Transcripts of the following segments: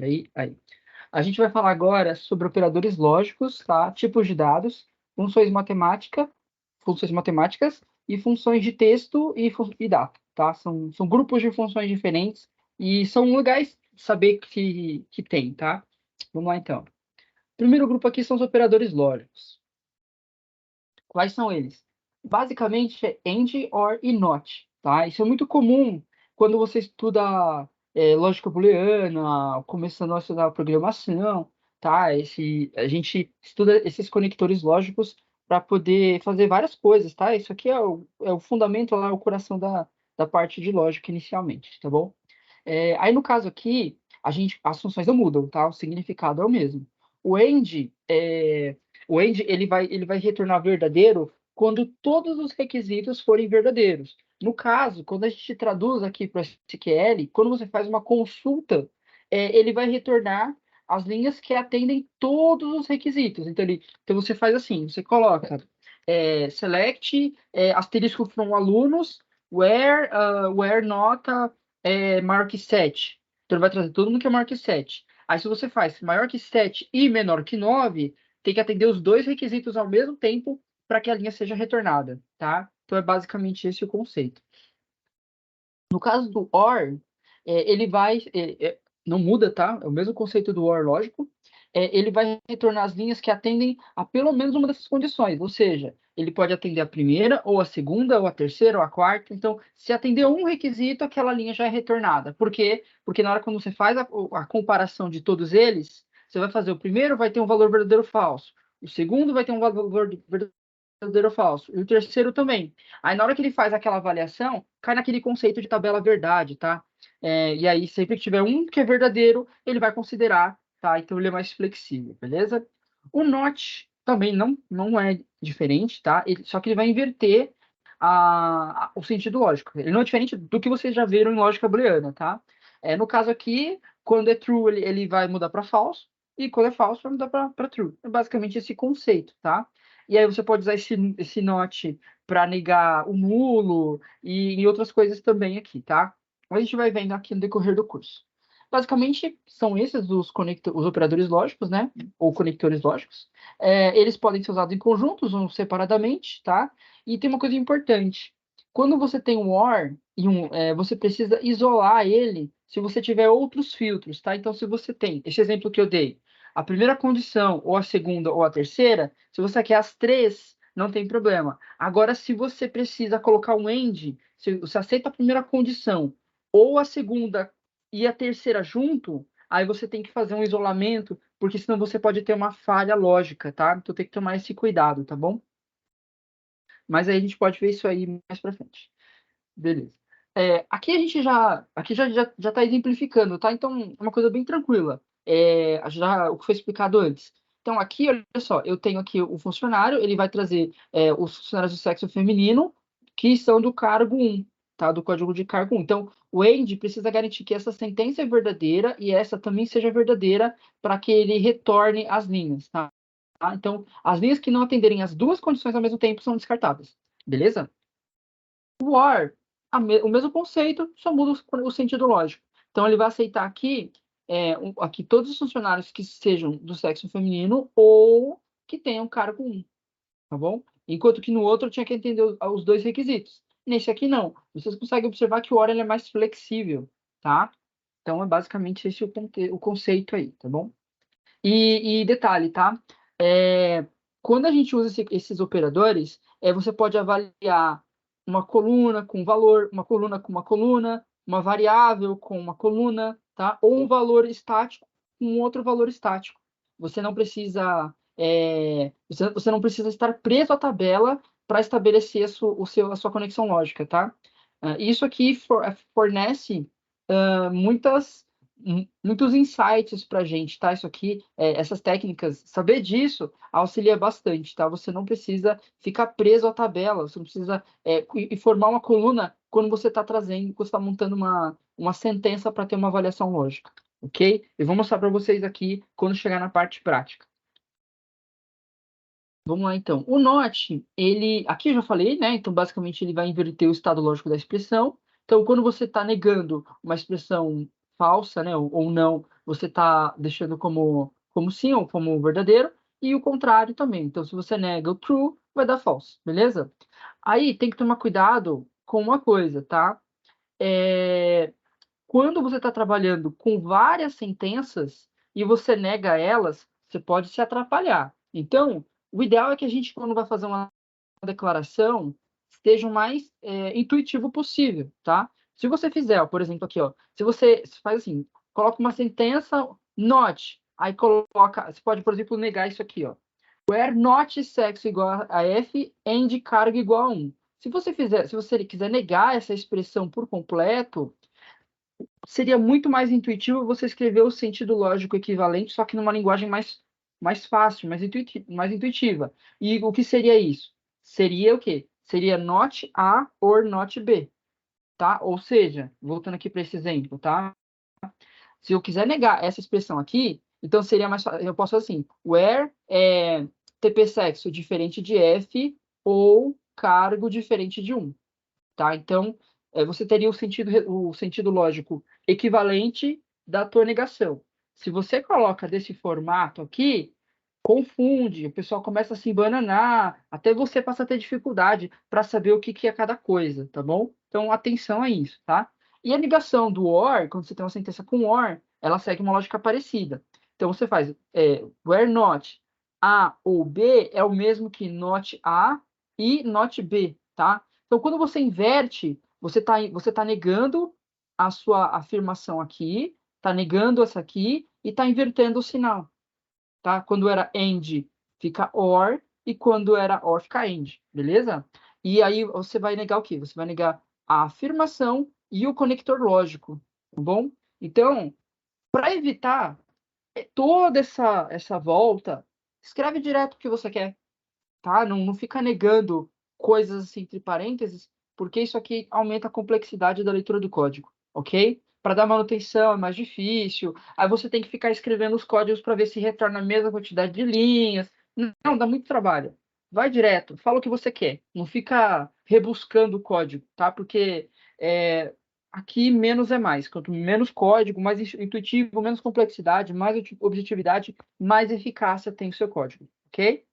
Aí. A gente vai falar agora sobre operadores lógicos, tá? Tipos de dados, funções funções matemáticas e funções de texto e data, tá? São grupos de funções diferentes e são legais saber que tem, tá? Vamos lá, então. O primeiro grupo aqui são os operadores lógicos. Quais são eles? Basicamente é AND, OR e NOT, tá? Isso é muito comum quando você estuda lógica booleana, começando a estudar programação, tá? A gente estuda esses conectores lógicos para poder fazer várias coisas, tá? Isso aqui é o fundamento lá, o coração da parte de lógica inicialmente, tá bom? Aí no caso aqui, as funções não mudam, tá? O significado é o mesmo. O AND, ele vai retornar verdadeiro quando todos os requisitos forem verdadeiros. No caso, quando a gente traduz aqui para o SQL, quando você faz uma consulta, ele vai retornar as linhas que atendem todos os requisitos. Então você faz assim, você coloca select asterisco from alunos, where nota maior que 7. Então ele vai trazer todo mundo que é maior que 7. Aí se você faz maior que 7 e menor que 9, tem que atender os dois requisitos ao mesmo tempo para que a linha seja retornada, tá? Então é basicamente esse o conceito. No caso do OR, ele vai, não muda, tá? É o mesmo conceito do OR lógico. Ele vai retornar as linhas que atendem a pelo menos uma dessas condições, ou seja, ele pode atender a primeira, ou a segunda, ou a terceira, ou a quarta. Então, se atender um requisito, aquela linha já é retornada. Por quê? Porque na hora quando você faz a comparação de todos eles, você vai fazer o primeiro vai ter um valor verdadeiro ou falso, o segundo vai ter um valor verdadeiro ou falso, e o terceiro também. Aí, na hora que ele faz aquela avaliação, cai naquele conceito de tabela verdade, tá? E aí, sempre que tiver um que é verdadeiro, ele vai considerar, tá? Então, ele é mais flexível, beleza? O NOT também não é diferente, tá? Só que ele vai inverter o sentido lógico. Ele não é diferente do que vocês já viram em lógica booleana, tá? No caso aqui, quando é true, ele vai mudar para falso, e quando é falso, vai mudar para true. É basicamente esse conceito, tá? E aí você pode usar esse not para negar o nulo e em outras coisas também aqui, tá? A gente vai vendo aqui no decorrer do curso. Basicamente, são esses os operadores lógicos, né? Ou conectores lógicos. Eles podem ser usados em conjuntos ou separadamente, tá? E tem uma coisa importante. Quando você tem um OR, você precisa isolar ele se você tiver outros filtros, tá? Então, se você tem, esse exemplo que eu dei, a primeira condição, ou a segunda, ou a terceira, se você quer as três, não tem problema. Agora, se você precisa colocar um AND, se você aceita a primeira condição, ou a segunda e a terceira junto, aí você tem que fazer um isolamento, porque senão você pode ter uma falha lógica, tá? Então tem que tomar esse cuidado, tá bom? Mas aí a gente pode ver isso aí mais pra frente. Beleza. Aqui a gente já está exemplificando, tá? Então, é uma coisa bem tranquila. Já o que foi explicado antes. Então, aqui, olha só, eu tenho aqui o funcionário, ele vai trazer os funcionários do sexo feminino, que são do cargo 1, tá? Do código de cargo 1. Então, o AND precisa garantir que essa sentença é verdadeira e essa também seja verdadeira para que ele retorne as linhas, tá? Então, as linhas que não atenderem as duas condições ao mesmo tempo são descartadas. Beleza? O OR, o mesmo conceito, só muda o sentido lógico. Então, ele vai aceitar aqui, aqui todos os funcionários que sejam do sexo feminino ou que tenham cargo 1, tá bom? Enquanto que no outro tinha que entender os dois requisitos. Nesse aqui, não. Vocês conseguem observar que o OR ele é mais flexível, tá? Então, é basicamente esse o conceito aí, tá bom? E detalhe, tá? Quando a gente usa esses operadores, você pode avaliar uma coluna com valor, uma coluna com uma coluna, uma variável com uma coluna, tá? Ou um valor estático com outro valor estático. Você não precisa, você não precisa estar preso à tabela para estabelecer a sua conexão lógica, tá? Isso aqui fornece muitos insights para a gente, tá? Isso aqui, essas técnicas, saber disso auxilia bastante, tá? Você não precisa ficar preso à tabela, você não precisa e formar uma coluna quando você está trazendo, quando você está montando uma sentença para ter uma avaliação lógica, ok? Eu vou mostrar para vocês aqui quando chegar na parte prática. Vamos lá, então. O NOT, aqui eu já falei, né? Então, basicamente, ele vai inverter o estado lógico da expressão. Então, quando você está negando uma expressão falsa, né, ou não, você está deixando como sim ou como verdadeiro, e o contrário também. Então, se você nega o true, vai dar false, beleza? Aí tem que tomar cuidado com uma coisa, tá? Quando você está trabalhando com várias sentenças e você nega elas, você pode se atrapalhar. Então, o ideal é que a gente, quando vai fazer uma declaração, seja o mais intuitivo possível, tá? Se você fizer, ó, por exemplo, aqui, ó, se você faz assim, coloca uma sentença not, aí coloca, você pode, por exemplo, negar isso aqui, ó. Where not sexo igual a F and carga igual a 1. Se você quiser negar essa expressão por completo, seria muito mais intuitivo você escrever o sentido lógico equivalente, só que numa linguagem mais fácil, mais intuitiva. E o que seria isso? Seria o quê? Seria not A or not B, tá? Ou seja, voltando aqui para esse exemplo, tá? Se eu quiser negar essa expressão aqui, então seria mais fácil, eu posso fazer assim, where é TP sexo diferente de F ou cargo diferente de 1. Tá? Então, você teria o sentido lógico equivalente da tua negação. Se você coloca desse formato aqui, confunde, o pessoal começa a se embananar, até você passa a ter dificuldade para saber o que, que é cada coisa, tá bom? Então, atenção a isso, tá? E a ligação do OR, quando você tem uma sentença com OR, ela segue uma lógica parecida. Então, você faz where not A ou B é o mesmo que not A e not B, tá? Então, quando você inverte, você tá negando a sua afirmação aqui, está negando essa aqui e está invertendo o sinal, tá? Quando era and, fica or, e quando era or, fica and, beleza? E aí você vai negar o quê? Você vai negar a afirmação e o conector lógico, tá bom? Então, para evitar toda essa volta, escreve direto o que você quer, tá? Não fica negando coisas assim entre parênteses, porque isso aqui aumenta a complexidade da leitura do código, ok? Para dar manutenção é mais difícil, aí você tem que ficar escrevendo os códigos para ver se retorna a mesma quantidade de linhas. Não, dá muito trabalho. Vai direto, fala o que você quer, não fica rebuscando o código, tá? Porque aqui menos é mais. Quanto menos código, mais intuitivo, menos complexidade, mais objetividade, mais eficácia tem o seu código, ok?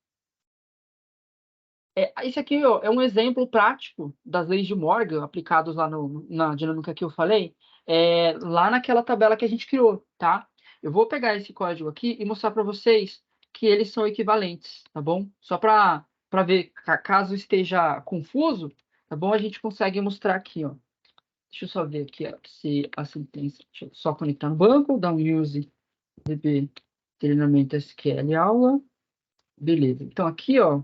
Esse aqui ó, é um exemplo prático das leis de Morgan aplicados lá na dinâmica que eu falei, lá naquela tabela que a gente criou, tá? Eu vou pegar esse código aqui e mostrar para vocês que eles são equivalentes, tá bom? Só para ver, caso esteja confuso, tá bom? A gente consegue mostrar aqui, ó. Deixa eu só ver aqui, ó, se a sentença. Deixa eu só conectar no banco, dar um use db treinamento SQL aula. Beleza. Então aqui, ó,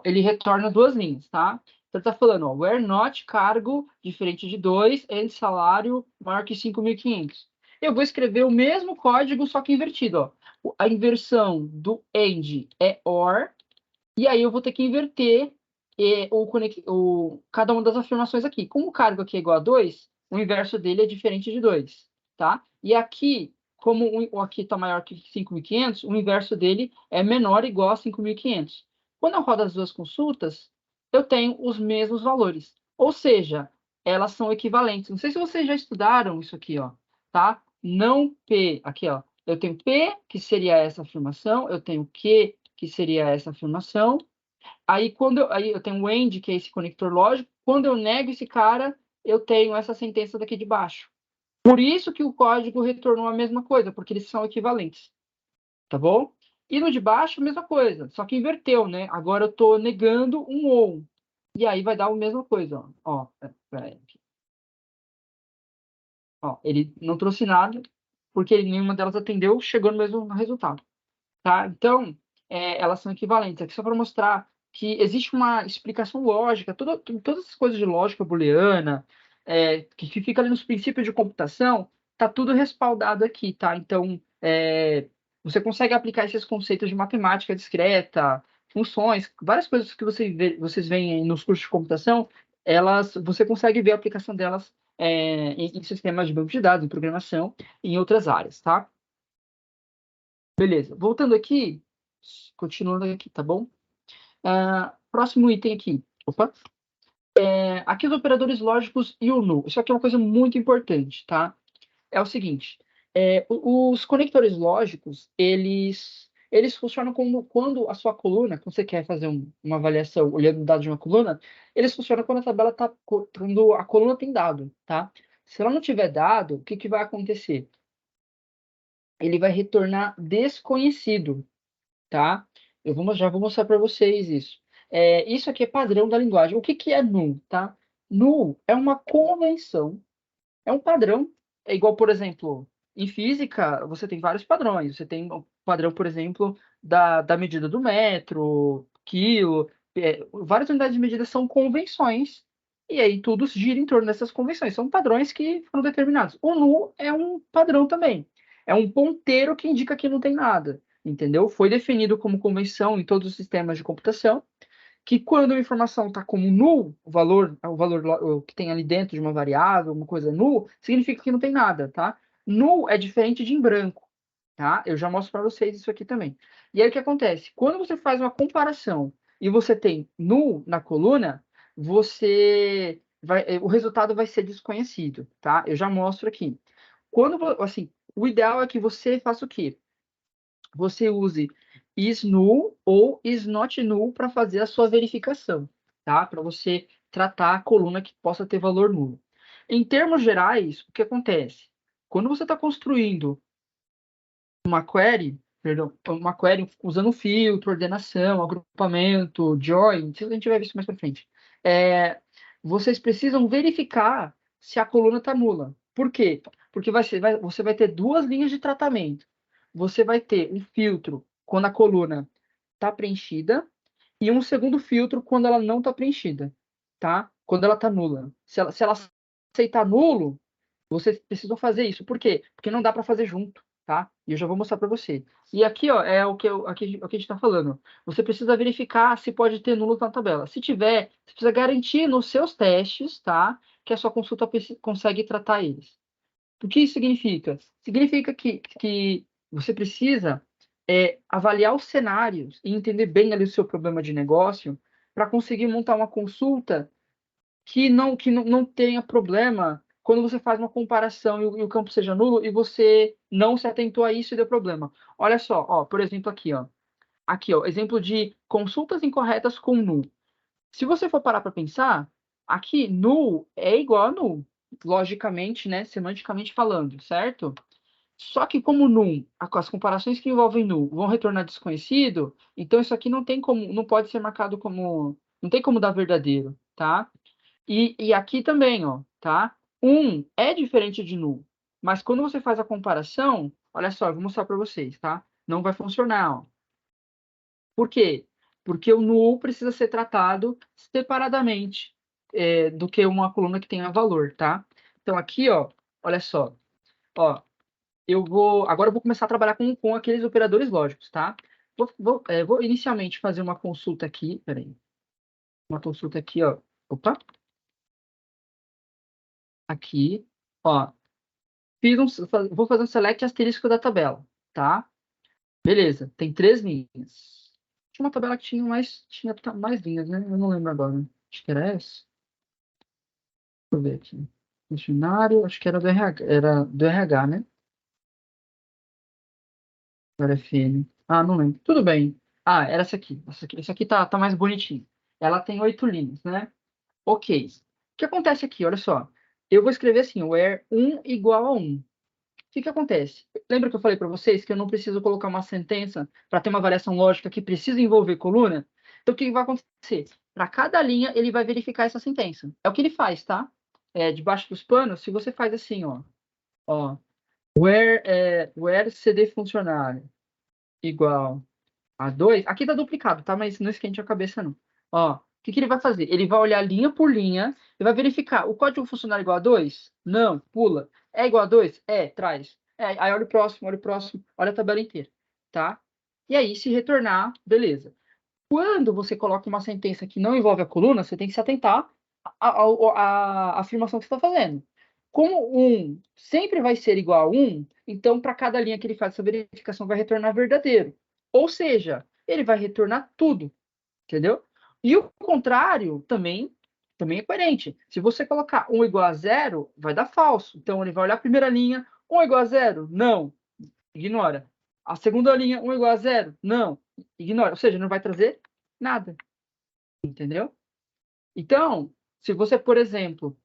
ele retorna duas linhas, tá? Então, tá falando, ó, where not cargo diferente de 2 and salário maior que 5.500. Eu vou escrever o mesmo código, só que invertido, ó. A inversão do and é or, e aí eu vou ter que inverter cada uma das afirmações aqui. Como o cargo aqui é igual a 2, o inverso dele é diferente de 2, tá? E aqui, como o aqui está maior que 5.500, o inverso dele é menor ou igual a 5.500. Quando eu rodo as duas consultas, eu tenho os mesmos valores. Ou seja, elas são equivalentes. Não sei se vocês já estudaram isso aqui, ó, tá? Não P, aqui, ó. Eu tenho P, que seria essa afirmação, eu tenho Q, que seria essa afirmação. Aí eu tenho o AND, que é esse conector lógico. Quando eu nego esse cara, eu tenho essa sentença daqui de baixo. Por isso que o código retornou a mesma coisa, porque eles são equivalentes. Tá bom? E no de baixo, a mesma coisa, só que inverteu, né? Agora eu estou negando um ou. E aí vai dar a mesma coisa, ó. Peraí. Ó, ele não trouxe nada, porque nenhuma delas atendeu, chegou no mesmo resultado. Tá? Então, elas são equivalentes. Aqui só para mostrar que existe uma explicação lógica, todas as coisas de lógica booleana, que fica ali nos princípios de computação, tá tudo respaldado aqui, tá? Então, você consegue aplicar esses conceitos de matemática discreta, funções, várias coisas que vocês veem nos cursos de computação, você consegue ver a aplicação delas em sistemas de banco de dados, em programação, e em outras áreas, tá? Beleza. Voltando aqui, continuando aqui, tá bom? Próximo item aqui. Opa. Aqui os operadores lógicos e o null. Isso aqui é uma coisa muito importante, tá? é o seguinte, os conectores lógicos, eles funcionam como quando a sua coluna, quando você quer fazer uma avaliação olhando o dado de uma coluna, eles funcionam quando a tabela tá, quando a coluna tem dado, tá? Se ela não tiver dado, o que que vai acontecer? Ele vai retornar desconhecido, tá? Já vou mostrar para vocês isso. Isso aqui é padrão da linguagem. O que que é null, tá? Null é uma convenção, é um padrão. É igual, por exemplo, em física, você tem vários padrões. Você tem o padrão, por exemplo, da medida do metro, quilo. Várias unidades de medida são convenções. E aí tudo gira em torno dessas convenções. São padrões que foram determinados. O null é um padrão também. É um ponteiro que indica que não tem nada. Entendeu? Foi definido como convenção em todos os sistemas de computação que quando a informação está como null, o valor que tem ali dentro de uma variável, uma coisa null, significa que não tem nada, tá? Null é diferente de em branco, tá? Eu já mostro para vocês isso aqui também. E aí o que acontece? Quando você faz uma comparação e você tem null na coluna, o resultado vai ser desconhecido, tá? Eu já mostro aqui. Assim, o ideal é que você faça o quê? Você use is null ou is not null para fazer a sua verificação, tá? Para você tratar a coluna que possa ter valor nulo. Em termos gerais, o que acontece? Quando você está construindo uma query, perdão, uma query usando filtro, ordenação, agrupamento, join, a gente vai ver isso mais para frente. Vocês precisam verificar se a coluna está nula. Por quê? Porque você vai ter duas linhas de tratamento. Você vai ter um filtro quando a coluna está preenchida e um segundo filtro quando ela não está preenchida, tá? Quando ela está nula. Se ela aceitar nulo, vocês precisam fazer isso. Por quê? Porque não dá para fazer junto, tá? E eu já vou mostrar para você. E aqui, ó, é o que a gente está falando. Você precisa verificar se pode ter nulo na tabela. Se tiver, você precisa garantir nos seus testes, tá? Que a sua consulta consegue tratar eles. O que isso significa? Significa que você precisa avaliar os cenários e entender bem ali o seu problema de negócio para conseguir montar uma consulta que não tenha problema quando você faz uma comparação e o campo seja nulo e você não se atentou a isso e deu problema. Olha só, ó, por exemplo, aqui, ó, exemplo de consultas incorretas com null. Se você for parar para pensar, aqui null é igual a null, logicamente, né, semanticamente falando, certo? Só que como null, as comparações que envolvem null vão retornar desconhecido, então isso aqui não tem como, não pode ser marcado como, não tem como dar verdadeiro, tá? E aqui também, ó, tá? É diferente de null, mas quando você faz a comparação, olha só, eu vou mostrar para vocês, tá? Não vai funcionar, ó. Por quê? Porque o null precisa ser tratado separadamente do que uma coluna que tenha valor, tá? Então aqui, ó, olha só, ó, agora eu vou começar a trabalhar com aqueles operadores lógicos, tá? Vou inicialmente fazer uma consulta aqui, peraí, uma consulta aqui, ó, opa, aqui, ó, vou fazer um select asterisco da tabela, tá? Beleza, tem 3 linhas. Tinha uma tabela que tinha mais linhas, né? Eu não lembro agora. Acho que era essa. Deixa eu ver aqui. Funcionário, acho que era do RH, né? Era FN. Ah, não lembro. Tudo bem. Ah, era essa aqui. Essa aqui tá mais bonitinha. Ela tem 8 linhas, né? Ok. O que acontece aqui? Olha só. Eu vou escrever assim, where 1 igual a 1. O que que acontece? Lembra que eu falei para vocês que eu não preciso colocar uma sentença para ter uma variação lógica que precisa envolver coluna? Então, o que que vai acontecer? Para cada linha, ele vai verificar essa sentença. É o que ele faz, tá? Debaixo dos panos, se você faz assim, ó, where CD funcionário igual a 2, aqui tá duplicado, tá? Mas não esquente a cabeça, não. Ó, o que que ele vai fazer? Ele vai olhar linha por linha e vai verificar. O código funcionário igual a 2? Não, pula. É igual a 2? Traz. Aí olha o próximo, olha a tabela inteira, tá? E aí, se retornar, beleza. Quando você coloca uma sentença que não envolve a coluna, você tem que se atentar à afirmação que você está fazendo. Como 1 sempre vai ser igual a 1, então para cada linha que ele faz essa verificação vai retornar verdadeiro. Ou seja, ele vai retornar tudo, entendeu? E o contrário também é coerente. Se você colocar 1 igual a 0, vai dar falso. Então ele vai olhar a primeira linha, 1 igual a zero? Não. Ignora. A segunda linha, 1 igual a zero? Não. Ignora. Ou seja, não vai trazer nada. Entendeu? Então, se você, por exemplo,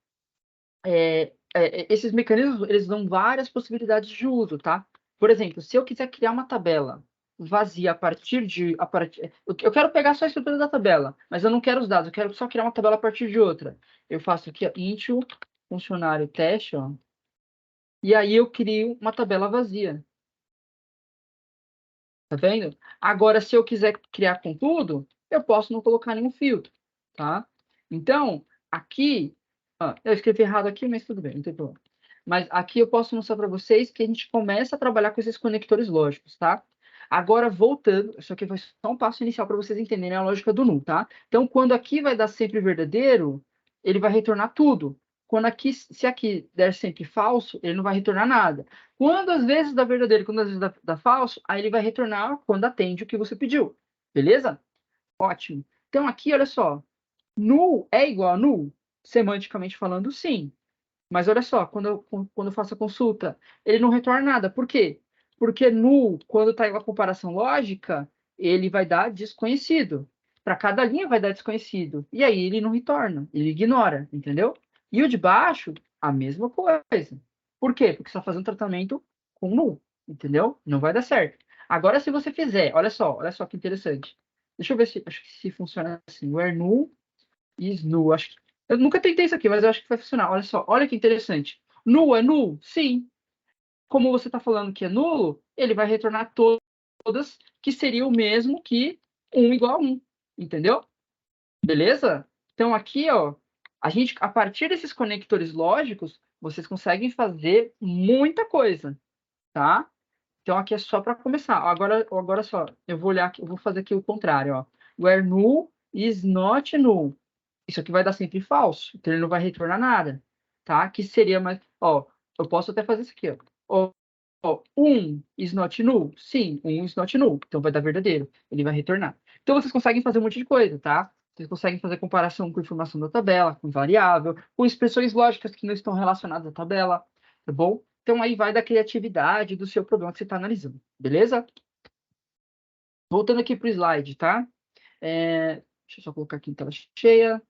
esses mecanismos, eles dão várias possibilidades de uso, tá? Por exemplo, se eu quiser criar uma tabela vazia a partir de... eu quero pegar só a estrutura da tabela, mas eu não quero os dados, eu quero só criar uma tabela a partir de outra. Eu faço aqui, ó, int funcionário teste, ó, e aí eu crio uma tabela vazia. Tá vendo? Agora, se eu quiser criar com tudo, eu posso não colocar nenhum filtro, tá? Então, aqui, eu escrevi errado aqui, mas tudo bem, não tem problema. Mas aqui eu posso mostrar para vocês que a gente começa a trabalhar com esses conectores lógicos, tá? Agora, voltando, isso aqui foi só um passo inicial para vocês entenderem a lógica do null, tá? Então, quando aqui vai dar sempre verdadeiro, ele vai retornar tudo. Quando aqui, se aqui der sempre falso, ele não vai retornar nada. Quando às vezes dá verdadeiro, quando às vezes dá falso, aí ele vai retornar quando atende o que você pediu. Beleza? Ótimo. Então aqui, olha só. Null é igual a null? Semanticamente falando, sim. Mas olha só, quando eu faço a consulta, ele não retorna nada. Por quê? Porque null, quando está em uma comparação lógica, ele vai dar desconhecido. Para cada linha vai dar desconhecido. E aí ele não retorna, ele ignora, entendeu? E o de baixo, a mesma coisa. Por quê? Porque você está fazendo tratamento com null, entendeu? Não vai dar certo. Agora, se você fizer, olha só que interessante. Deixa eu ver se, acho que se funciona assim. Where null is null. Acho que, eu nunca tentei isso aqui, mas eu acho que vai funcionar. Olha só, olha que interessante. Null é null? Sim. Como você está falando que é nulo, ele vai retornar todas que seria o mesmo que 1 igual a 1. Entendeu? Beleza? Então aqui, ó, a partir desses conectores lógicos, vocês conseguem fazer muita coisa, tá? Então aqui é só para começar. Agora só, eu vou olhar aqui, eu vou fazer aqui o contrário, ó. Where null is not null. Isso aqui vai dar sempre falso, então ele não vai retornar nada, tá? Que seria mais, ó, eu posso até fazer isso aqui, ó, 1 is not null? Sim, 1 is not null, então vai dar verdadeiro, ele vai retornar. Então vocês conseguem fazer um monte de coisa, tá? Vocês conseguem fazer comparação com informação da tabela, com variável, com expressões lógicas que não estão relacionadas à tabela, tá bom? Então aí vai da criatividade do seu problema que você está analisando, beleza? Voltando aqui para o slide, tá? Deixa eu só colocar aqui em tela cheia.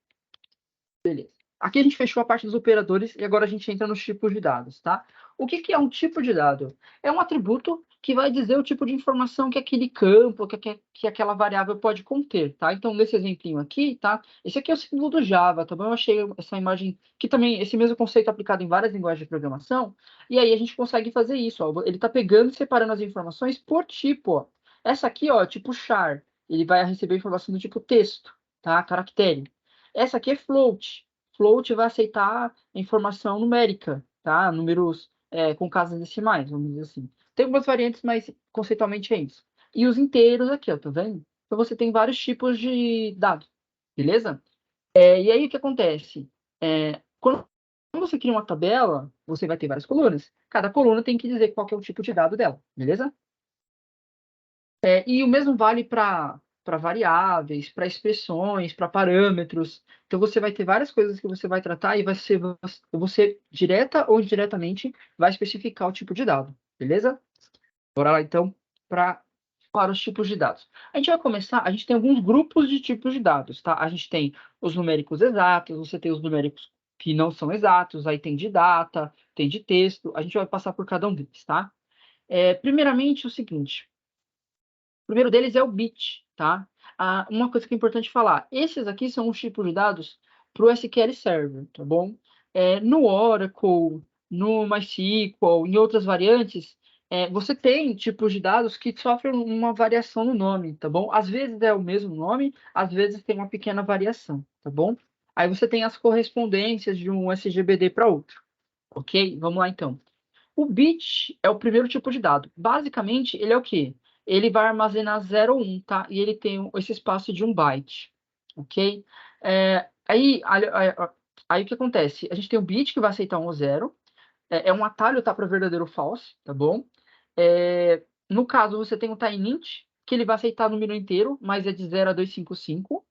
Beleza. Aqui a gente fechou a parte dos operadores e agora a gente entra nos tipos de dados, tá? O que é um tipo de dado? É um atributo que vai dizer o tipo de informação que aquele campo, que aquela variável pode conter, tá? Então, nesse exemplinho aqui, tá? Esse aqui é o símbolo do Java, tá bom? Eu achei essa imagem, que também, esse mesmo conceito aplicado em várias linguagens de programação, e aí a gente consegue fazer isso, ó. Ele tá pegando e separando as informações por tipo, ó. Essa aqui, ó, tipo char, ele vai receber informação do tipo texto, tá? Caractere. Essa aqui é float. Float vai aceitar informação numérica, tá? Números com casas decimais, vamos dizer assim. Tem algumas variantes, mas conceitualmente é isso. E os inteiros aqui, ó, tá vendo? Então você tem vários tipos de dados, beleza? E aí o que acontece? Quando você cria uma tabela, você vai ter várias colunas. Cada coluna tem que dizer qual que é o tipo de dado dela, beleza? E o mesmo vale para variáveis, para expressões, para parâmetros. Então, você vai ter várias coisas que você vai tratar e você direta ou indiretamente, vai especificar o tipo de dado, beleza? Bora lá, então, para os tipos de dados. A gente vai começar, a gente tem alguns grupos de tipos de dados, tá? A gente tem os numéricos exatos, você tem os numéricos que não são exatos, aí tem de data, tem de texto, a gente vai passar por cada um deles, tá? Primeiramente, o seguinte, o primeiro deles é o bit, tá? Uma coisa que é importante falar, esses aqui são os tipos de dados para o SQL Server, tá bom? No Oracle, no MySQL, em outras variantes, você tem tipos de dados que sofrem uma variação no nome, tá bom? Às vezes é o mesmo nome, às vezes tem uma pequena variação, tá bom? Aí você tem as correspondências de um SGBD para outro, ok? Vamos lá, então. O bit é o primeiro tipo de dado. Basicamente, ele é o quê? Ele vai armazenar 0 ou 1, tá? E ele tem esse espaço de 1 byte, ok? Aí o que acontece? A gente tem o bit que vai aceitar 1 ou 0. É um atalho, tá? Para verdadeiro ou falso, tá bom? No caso, você tem o timeint, que ele vai aceitar número inteiro, mas é de 0 a 255,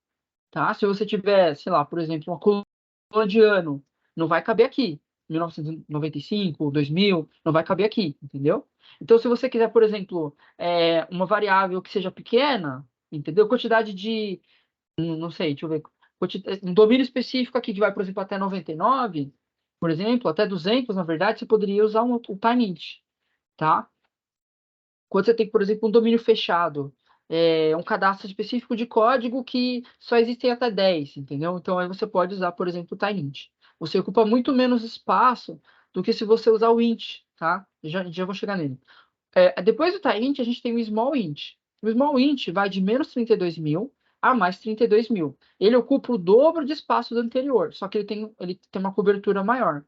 tá? Se você tiver, sei lá, por exemplo, uma coluna de ano, não vai caber aqui. 1995, 2000, não vai caber aqui, entendeu? Então, se você quiser, por exemplo, uma variável que seja pequena, entendeu? Quantidade de, não sei, deixa eu ver, um domínio específico aqui que vai, por exemplo, até 99, por exemplo, até 200, na verdade, você poderia usar o time int, tá? Quando você tem, por exemplo, um domínio fechado, um cadastro específico de código que só existem até 10, entendeu? Então aí você pode usar, por exemplo, o Tynint. Você ocupa muito menos espaço do que se você usar o int, tá? Já vou chegar nele. Depois do Tynint, a gente tem o Small Int. O Small Int vai de menos 32.000 a mais 32.000. Ele ocupa o dobro de espaço do anterior, só que ele tem uma cobertura maior.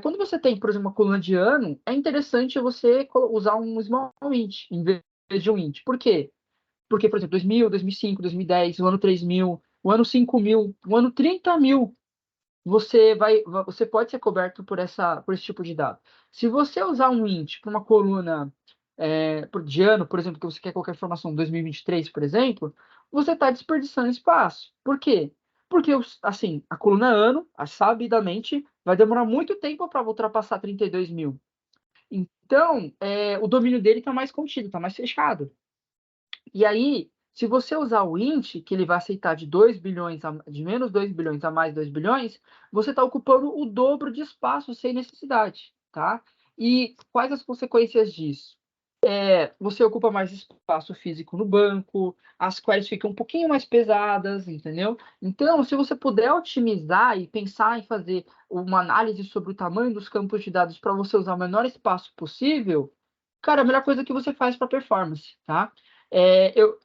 Quando você tem, por exemplo, uma coluna de ano, é interessante você usar um small int em vez de um int. Por quê? Porque, por exemplo, 2000, 2005, 2010, o ano 3000, o ano 5000, o ano 30.000, você pode ser coberto por esse tipo de dado. Se você usar um int para uma coluna de ano, por exemplo, que você quer qualquer informação 2023, por exemplo, você está desperdiçando espaço. Por quê? Porque, assim, a coluna ano, sabidamente, vai demorar muito tempo para ultrapassar 32.000. Então, o domínio dele está mais contido, está mais fechado. E aí, se você usar o int, que ele vai aceitar de 2 bilhões, de menos 2 bilhões a mais 2 bilhões, você está ocupando o dobro de espaço sem necessidade, tá? E quais as consequências disso? Você ocupa mais espaço físico no banco, as queries ficam um pouquinho mais pesadas, entendeu? Então, se você puder otimizar e pensar em fazer uma análise sobre o tamanho dos campos de dados para você usar o menor espaço possível, cara, a melhor coisa que você faz para performance, tá?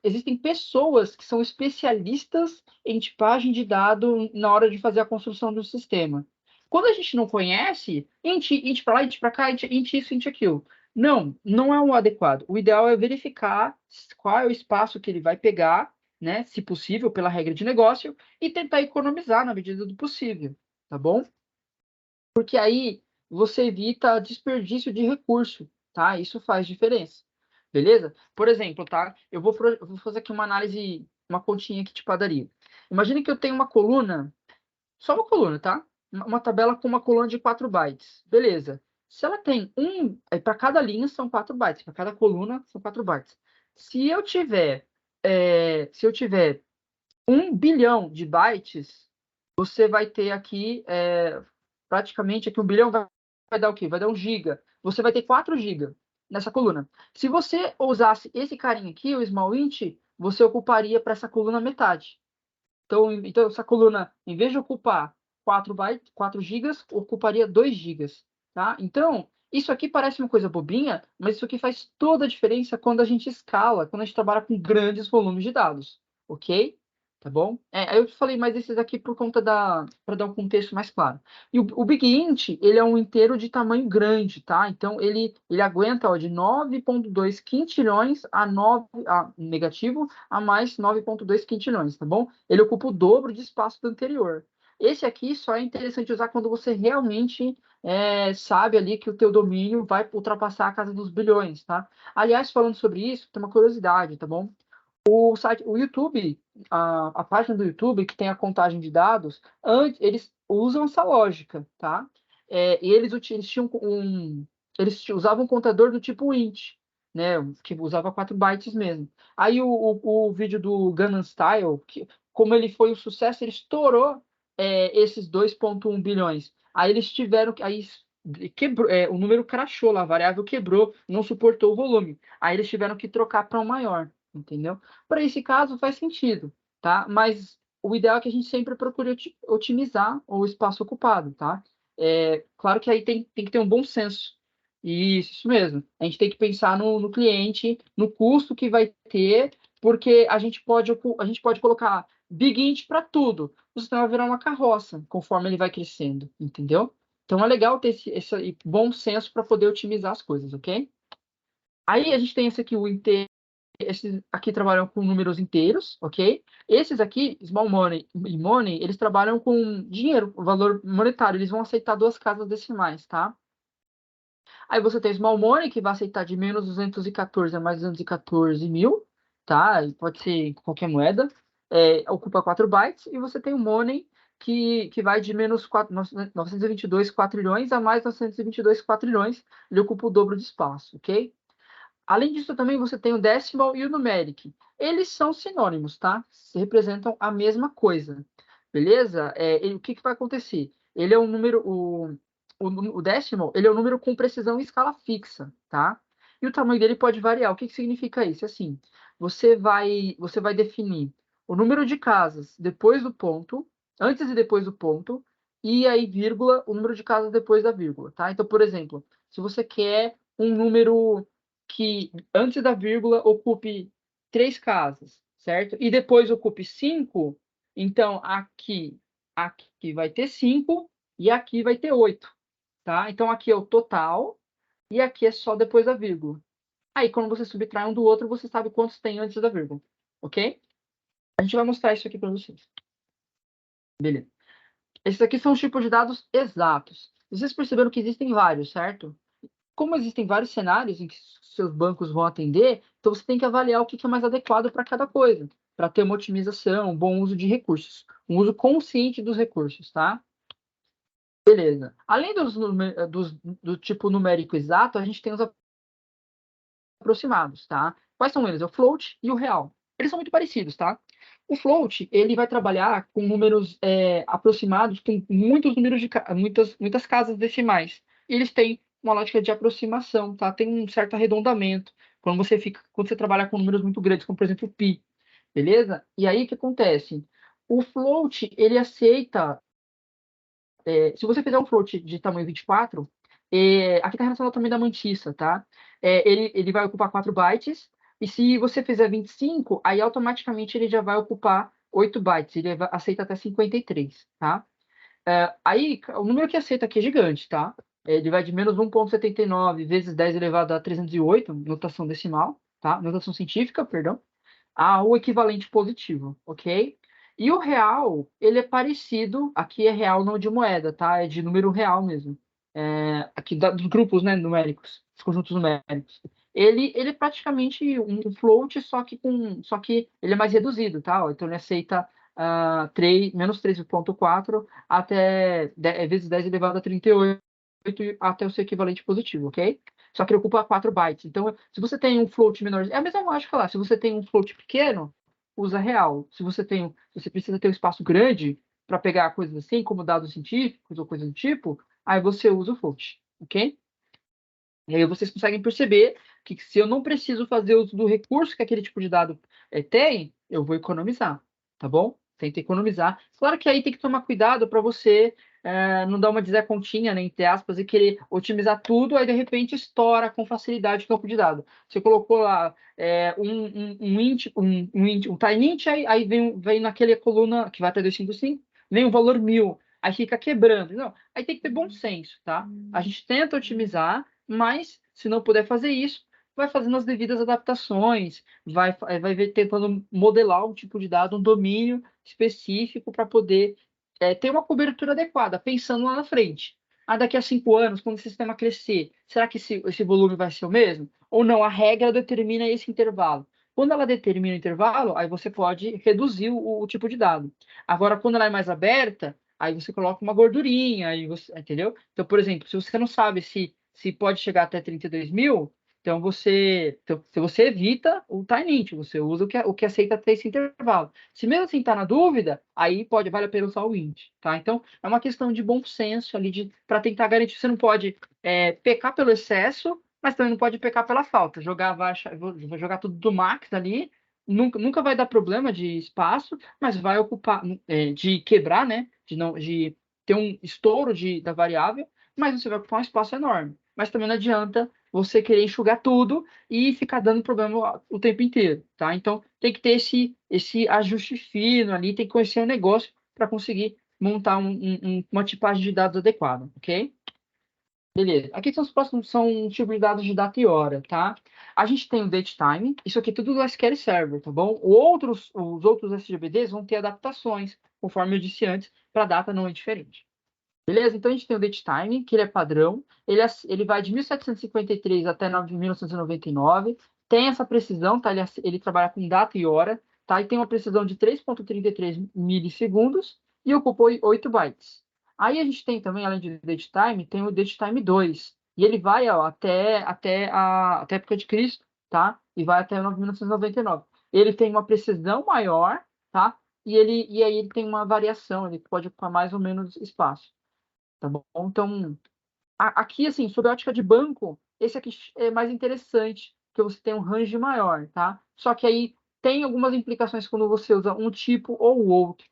Existem pessoas que são especialistas em tipagem de dado na hora de fazer a construção do sistema. Quando a gente não conhece, int para lá, int para cá, int isso, int aquilo. Não é o adequado. O ideal é verificar qual é o espaço que ele vai pegar, né, se possível, pela regra de negócio, e tentar economizar na medida do possível, tá bom? Porque aí você evita desperdício de recurso, tá? Isso faz diferença, beleza? Por exemplo, tá? Eu vou fazer aqui uma análise, uma continha aqui de padaria. Imagine que eu tenho uma coluna, só uma coluna, tá? Uma tabela com uma coluna de 4 bytes. Beleza. Se ela tem para cada linha são 4 bytes, para cada coluna são 4 bytes. Se eu tiver 1 bilhão de bytes, você vai ter aqui praticamente aqui 1 bilhão vai dar o quê? Vai dar 1 giga. Você vai ter 4 giga nessa coluna. Se você usasse esse carinha aqui, o small int, você ocuparia para essa coluna metade. Então, essa coluna, em vez de ocupar 4 bytes, 4 gigas, ocuparia 2 gigas, tá? Então, isso aqui parece uma coisa bobinha, mas isso aqui faz toda a diferença quando a gente escala, quando a gente trabalha com grandes volumes de dados, ok? Tá bom? Aí eu falei mais desses aqui por conta para dar um contexto mais claro. E o Big Int, ele é um inteiro de tamanho grande, tá? Então, ele aguenta, ó, de 9,2 quintilhões negativo a mais 9,2 quintilhões, tá bom? Ele ocupa o dobro de espaço do anterior. Esse aqui só é interessante usar quando você realmente sabe ali que o teu domínio vai ultrapassar a casa dos bilhões, tá? Aliás, falando sobre isso, tem uma curiosidade, tá bom? O YouTube, a página do YouTube que tem a contagem de dados, eles usam essa lógica, tá? E eles usavam um contador do tipo int, né? Que usava 4 bytes mesmo. Aí o vídeo do Gangnam Style, como ele foi um sucesso, ele estourou esses 2,1 bilhões. Aí eles tiveram que. Aí quebrou, o número crashou lá, a variável quebrou, não suportou o volume. Aí eles tiveram que trocar para um maior, entendeu? Para esse caso faz sentido, tá? Mas o ideal é que a gente sempre procure otimizar o espaço ocupado, tá? Claro que aí tem que ter um bom senso. Isso mesmo. A gente tem que pensar no cliente, no custo que vai ter, porque a gente pode colocar Big Int para tudo. O sistema vai virar uma carroça conforme ele vai crescendo, entendeu? Então é legal ter esse bom senso para poder otimizar as coisas, ok? Aí a gente tem esse aqui, esses aqui trabalham com números inteiros, ok? Esses aqui, small money e money, eles trabalham com dinheiro, o valor monetário. Eles vão aceitar 2 casas decimais, tá? Aí você tem small money, que vai aceitar de menos 214 a mais 214.000, tá? E pode ser qualquer moeda. Ocupa 4 bytes. E você tem o money, que vai de menos 922 quatrilhões a mais 922 quatrilhões, ele ocupa o dobro de espaço, ok? Além disso, também você tem o decimal e o numeric. Eles são sinônimos, tá? Representam a mesma coisa, beleza? O que vai acontecer? Ele é um número, o decimal, ele é um número com precisão em escala fixa, tá? E o tamanho dele pode variar. O que significa isso? Assim, você vai definir o número de casas depois do ponto, antes e depois do ponto, e aí, vírgula, o número de casas depois da vírgula, tá? Então, por exemplo, se você quer um número que antes da vírgula ocupe 3 casas, certo? E depois ocupe 5, então aqui vai ter 5 e aqui vai ter 8, tá? Então aqui é o total e aqui é só depois da vírgula. Aí quando você subtrai um do outro, você sabe quantos tem antes da vírgula, ok? A gente vai mostrar isso aqui para vocês. Beleza. Esses aqui são os tipos de dados exatos. Vocês perceberam que existem vários, certo? Como existem vários cenários em que seus bancos vão atender, então você tem que avaliar o que é mais adequado para cada coisa, para ter uma otimização, um bom uso de recursos, um uso consciente dos recursos, tá? Beleza. Além do tipo numérico exato, a gente tem os aproximados, tá? Quais são eles? É o float e o real. Eles são muito parecidos, tá? O float, ele vai trabalhar com números aproximados, com muitos números de muitas casas decimais. E eles têm uma lógica de aproximação, tá? Tem um certo arredondamento. Quando você trabalha com números muito grandes, como por exemplo o pi, beleza? E aí o que acontece? O float, ele aceita se você fizer um float de tamanho 24, aqui está relacionado ao tamanho da mantissa, tá? Ele vai ocupar 4 bytes, e se você fizer 25, aí automaticamente ele já vai ocupar 8 bytes, ele aceita até 53, tá? Aí, o número que aceita aqui é gigante, tá? Ele vai de menos 1,79 vezes 10 elevado a 308, notação decimal, tá? Notação científica, perdão, ao equivalente positivo, ok? E o real, ele é parecido, aqui é real não de moeda, tá? É de número real mesmo. Aqui dos grupos, né, numéricos, dos conjuntos numéricos. Ele é praticamente um float, só que ele é mais reduzido, tá? Então ele aceita menos 3,4 até vezes 10 elevado a 38 até o seu equivalente positivo, ok? Só que ele ocupa 4 bytes. Então, se você tem um float menor, é a mesma lógica lá. Se você tem um float pequeno, usa real. Se você precisa ter um espaço grande para pegar coisas assim, como dados científicos ou coisas do tipo, aí você usa o float, ok? E aí vocês conseguem perceber que se eu não preciso fazer uso do recurso que aquele tipo de dado tem, eu vou economizar, tá bom? Tenta economizar. Claro que aí tem que tomar cuidado para você não dar uma Zé Continha, né, entre aspas, e querer otimizar tudo, aí de repente estoura com facilidade o campo de dado. Você colocou lá um tiny int, aí vem naquela coluna que vai até 255, vem o valor 1000, aí fica quebrando. Não, aí tem que ter bom senso, tá? A gente tenta otimizar, mas se não puder fazer isso, vai fazendo as devidas adaptações, tentando modelar um tipo de dado, um domínio específico para poder ter uma cobertura adequada, pensando lá na frente. Daqui a 5 anos, quando o sistema crescer, será que esse volume vai ser o mesmo? Ou não? A regra determina esse intervalo. Quando ela determina o intervalo, aí você pode reduzir o tipo de dado. Agora, quando ela é mais aberta, aí você coloca uma gordurinha, entendeu? Então, por exemplo, se você não sabe se pode chegar até 32.000, se você evita o tiny int, você usa o que aceita ter esse intervalo. Se mesmo assim está na dúvida, aí vale a pena usar o int, tá? Então, é uma questão de bom senso ali para tentar garantir. Você não pode pecar pelo excesso, mas também não pode pecar pela falta. Vou jogar tudo do max ali, nunca vai dar problema de espaço, mas vai ocupar, de quebrar, né? De ter um estouro da variável, mas você vai ocupar um espaço enorme. Mas também não adianta você querer enxugar tudo e ficar dando problema o tempo inteiro, tá? Então, tem que ter esse ajuste fino ali, tem que conhecer o negócio para conseguir montar uma tipagem de dados adequada, ok? Beleza. Aqui são os próximos, são tipos de dados de data e hora, tá? A gente tem o datetime, isso aqui é tudo do SQL Server, tá bom? Os outros SGBDs vão ter adaptações, conforme eu disse antes, para data não é diferente. Beleza? Então a gente tem o datetime, que ele é padrão, ele vai de 1753 até 1999, tem essa precisão, tá? Ele trabalha com data e hora, tá? E tem uma precisão de 3,33 milissegundos, e ocupa 8 bytes. Aí a gente tem também, além de datetime, tem o datetime 2. E ele vai ó, até a época de Cristo, tá? E vai até 1999. Ele tem uma precisão maior, tá? E aí ele tem uma variação, ele pode ocupar mais ou menos espaço, tá bom? Então, aqui, assim, sob a ótica de banco, esse aqui é mais interessante, porque você tem um range maior, tá? Só que aí tem algumas implicações quando você usa um tipo ou o outro,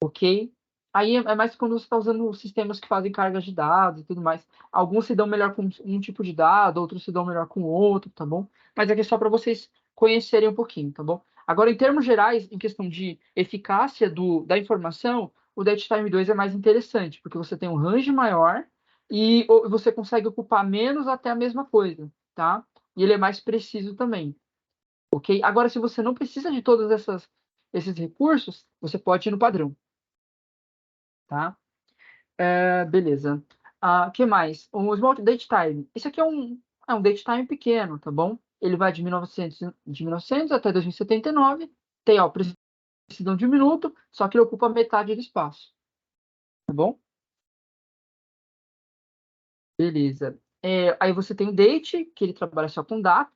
ok? Aí é mais quando você está usando sistemas que fazem cargas de dados e tudo mais. Alguns se dão melhor com um tipo de dado, outros se dão melhor com outro, tá bom? Mas aqui é só para vocês conhecerem um pouquinho, tá bom? Agora, em termos gerais, em questão de eficácia da informação, o Datetime 2 é mais interessante, porque você tem um range maior e você consegue ocupar menos até a mesma coisa, tá? E ele é mais preciso também, ok? Agora, se você não precisa de todos esses recursos, você pode ir no padrão, tá? Beleza. O que mais? O Smart Date Time. Esse aqui é um date time pequeno, tá bom? Ele vai de 1900 até 2079. Tem, ó, precisão de um minuto, só que ele ocupa metade do espaço, tá bom? Beleza. Aí você tem o date, que ele trabalha só com data,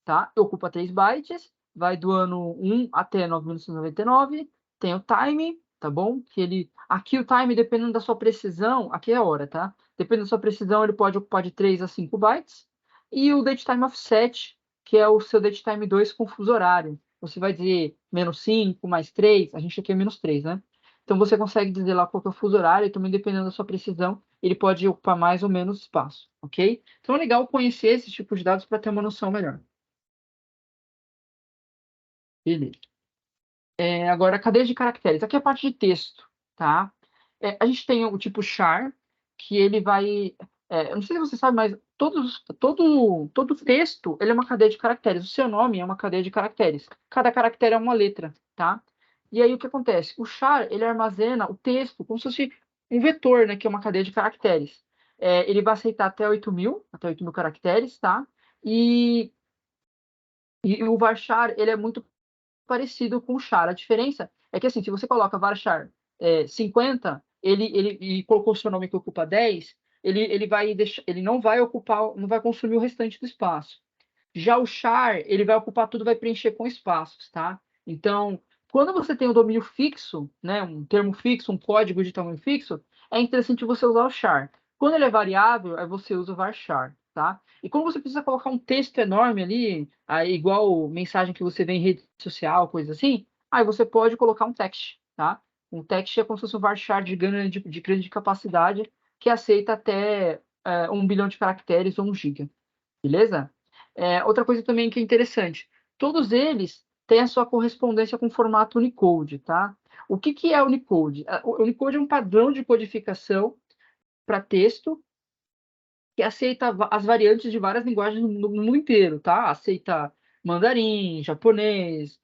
tá? Ocupa 3 bytes, vai do ano 1 até 999. Tem o time, tá bom? Aqui o time, dependendo da sua precisão, aqui é a hora, tá? Dependendo da sua precisão, ele pode ocupar de 3 a 5 bytes. E o datetime offset, que é o seu datetime 2 com fuso horário. Você vai dizer -5, +3, a gente aqui é -3, né? Então você consegue dizer lá qual que é o fuso horário, e também dependendo da sua precisão, ele pode ocupar mais ou menos espaço, ok? Então é legal conhecer esses tipos de dados para ter uma noção melhor. Beleza. Agora, cadeia de caracteres. Aqui é a parte de texto, tá? A gente tem o tipo char, que ele vai. Eu não sei se você sabe, mas todo texto ele é uma cadeia de caracteres. O seu nome é uma cadeia de caracteres. Cada caractere é uma letra, tá? E aí o que acontece? O char ele armazena o texto como se fosse um vetor, né? Que é uma cadeia de caracteres. Ele vai aceitar até 8.000 caracteres, tá? E, e o varchar ele é muito parecido com o char. A diferença é que, assim, se você coloca varchar 50, e colocou o seu nome que ocupa 10, ele não vai ocupar, não vai consumir o restante do espaço. Já o char, ele vai ocupar tudo, vai preencher com espaços, tá? Então, quando você tem um domínio fixo, né, um termo fixo, um código de tamanho fixo, é interessante você usar o char. Quando ele é variável, aí você usa o varchar, tá? E quando você precisa colocar um texto enorme ali, aí, igual mensagem que você vê em rede social, coisa assim, aí você pode colocar um text, tá? Um text é como se fosse um varchar de grande capacidade que aceita até 1 bilhão de caracteres ou 1 GB. Beleza? Outra coisa também que é interessante, todos eles têm a sua correspondência com o formato Unicode, tá? O que que é Unicode? O Unicode é um padrão de codificação para texto que aceita as variantes de várias linguagens no mundo inteiro, tá? Aceita mandarim, japonês,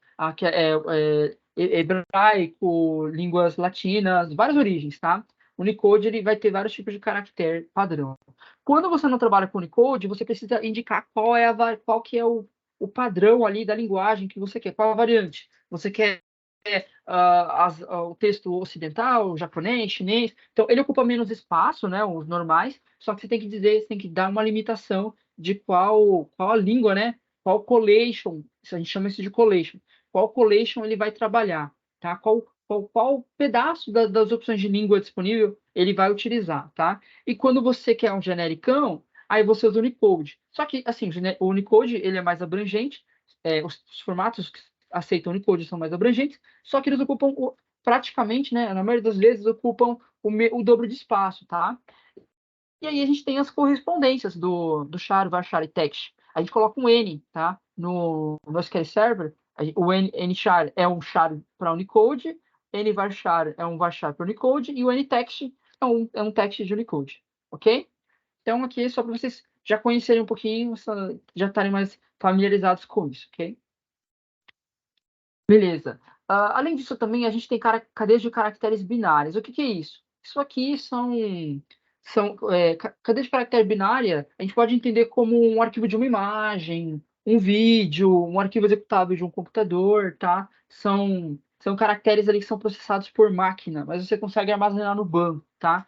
hebraico, línguas latinas, várias origens, tá? O Unicode ele vai ter vários tipos de caractere padrão. Quando você não trabalha com Unicode, você precisa indicar qual que é o padrão ali da linguagem que você quer, qual a variante. Você quer o texto ocidental, japonês, chinês. Então, ele ocupa menos espaço, né, os normais, só que você tem que dizer, você tem que dar uma limitação de qual a língua, né, qual collation, a gente chama isso de collation, qual collation ele vai trabalhar, tá? Qual pedaço das opções de língua disponível ele vai utilizar, tá? E quando você quer um genericão, aí você usa o Unicode. Só que, assim, o Unicode, ele é mais abrangente, os formatos que aceitam Unicode são mais abrangentes, só que eles ocupam praticamente, né, na maioria das vezes, ocupam o dobro de espaço, tá? E aí a gente tem as correspondências do char, varchar e text. A gente coloca um N, tá? No SQL Server, o nchar é um char para Unicode, nvarchar é um varchar para Unicode e o ntext é um text de Unicode, ok? Então aqui é só para vocês já conhecerem um pouquinho, já estarem mais familiarizados com isso, ok? Beleza. Além disso, também a gente tem cadeias de caracteres binários. O que que é isso? Isso aqui são cadeias de caractere binária, a gente pode entender como um arquivo de uma imagem, um vídeo, um arquivo executável de um computador, tá? são caracteres ali que são processados por máquina, mas você consegue armazenar no banco, tá?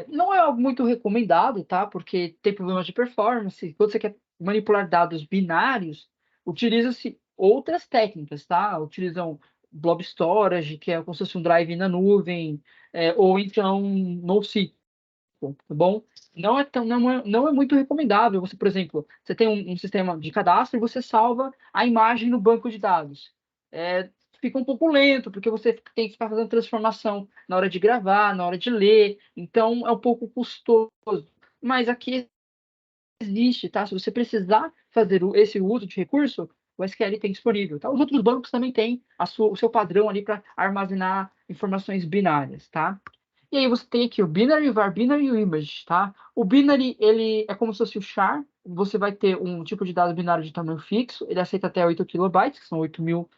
Não é algo muito recomendado, tá? Porque tem problemas de performance. Quando você quer manipular dados binários, utiliza-se outras técnicas, tá? Utilizam blob storage, que é como se fosse um drive na nuvem, ou então NoSQL, tá bom? Não é muito recomendável. Você, por exemplo, você tem um sistema de cadastro e você salva a imagem no banco de dados. É, fica um pouco lento, porque você tem que ficar fazendo transformação na hora de gravar, na hora de ler. Então, é um pouco custoso. Mas aqui existe, tá? Se você precisar fazer esse uso de recurso, o SQL tem disponível, tá? Os outros bancos também têm o seu padrão ali para armazenar informações binárias, tá? E aí você tem aqui o binary, o var-binary e o image, tá? O binary, ele é como se fosse o char. Você vai ter um tipo de dado binário de tamanho fixo. Ele aceita até 8 kilobytes, que são 8.000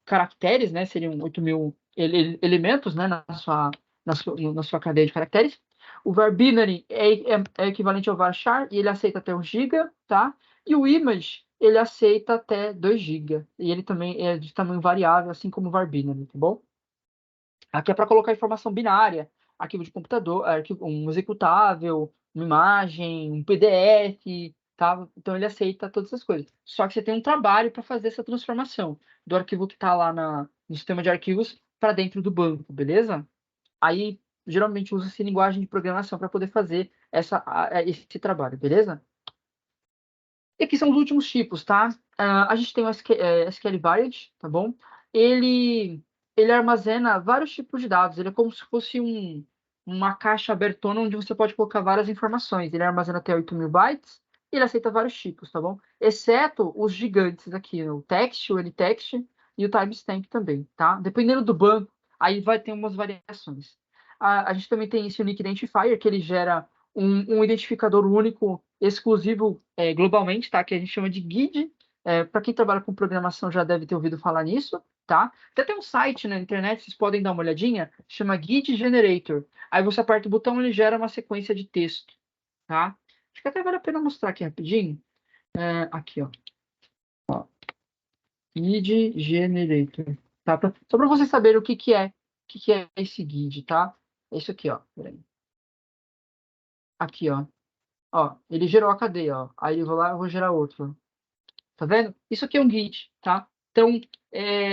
caracteres, né? Seriam 8.000 elementos, né? Na sua cadeia de caracteres. O var-binary é equivalente ao var-char e ele aceita até 1 giga, tá? E o image, ele aceita até 2 giga. E ele também é de tamanho variável, assim como o var-binary, tá bom? Aqui é para colocar informação binária, arquivo de computador, um executável, uma imagem, um PDF, tá? Então ele aceita todas essas coisas. Só que você tem um trabalho para fazer essa transformação do arquivo que está lá no sistema de arquivos para dentro do banco, beleza? Aí geralmente usa-se linguagem de programação para poder fazer esse trabalho, beleza? E aqui são os últimos tipos, tá? A gente tem o SQL Variant, tá bom? Ele, ele armazena vários tipos de dados. Ele é como se fosse uma caixa abertona onde você pode colocar várias informações. Ele armazena até 8.000 bytes e ele aceita vários tipos, tá bom? Exceto os gigantes aqui, o text, o anytext e o timestamp também, tá? Dependendo do banco, aí vai ter umas variações. A gente também tem esse Unique Identifier, que ele gera um identificador único, exclusivo globalmente, tá? Que a gente chama de GID. Para quem trabalha com programação já deve ter ouvido falar nisso, tá? Tem um site na internet, vocês podem dar uma olhadinha, chama GID Generator. Aí você aperta o botão, ele gera uma sequência de texto, tá? Acho que até vale a pena mostrar aqui rapidinho. Aqui, ó. GID Generator. Tá? Só para vocês saberem o que é esse GID, tá? É isso aqui, ó. Peraí. Aqui, ó. Ó, ele gerou a cadeia, ó. Aí eu vou lá, eu vou gerar outro. Tá vendo? Isso aqui é um git, tá? Então,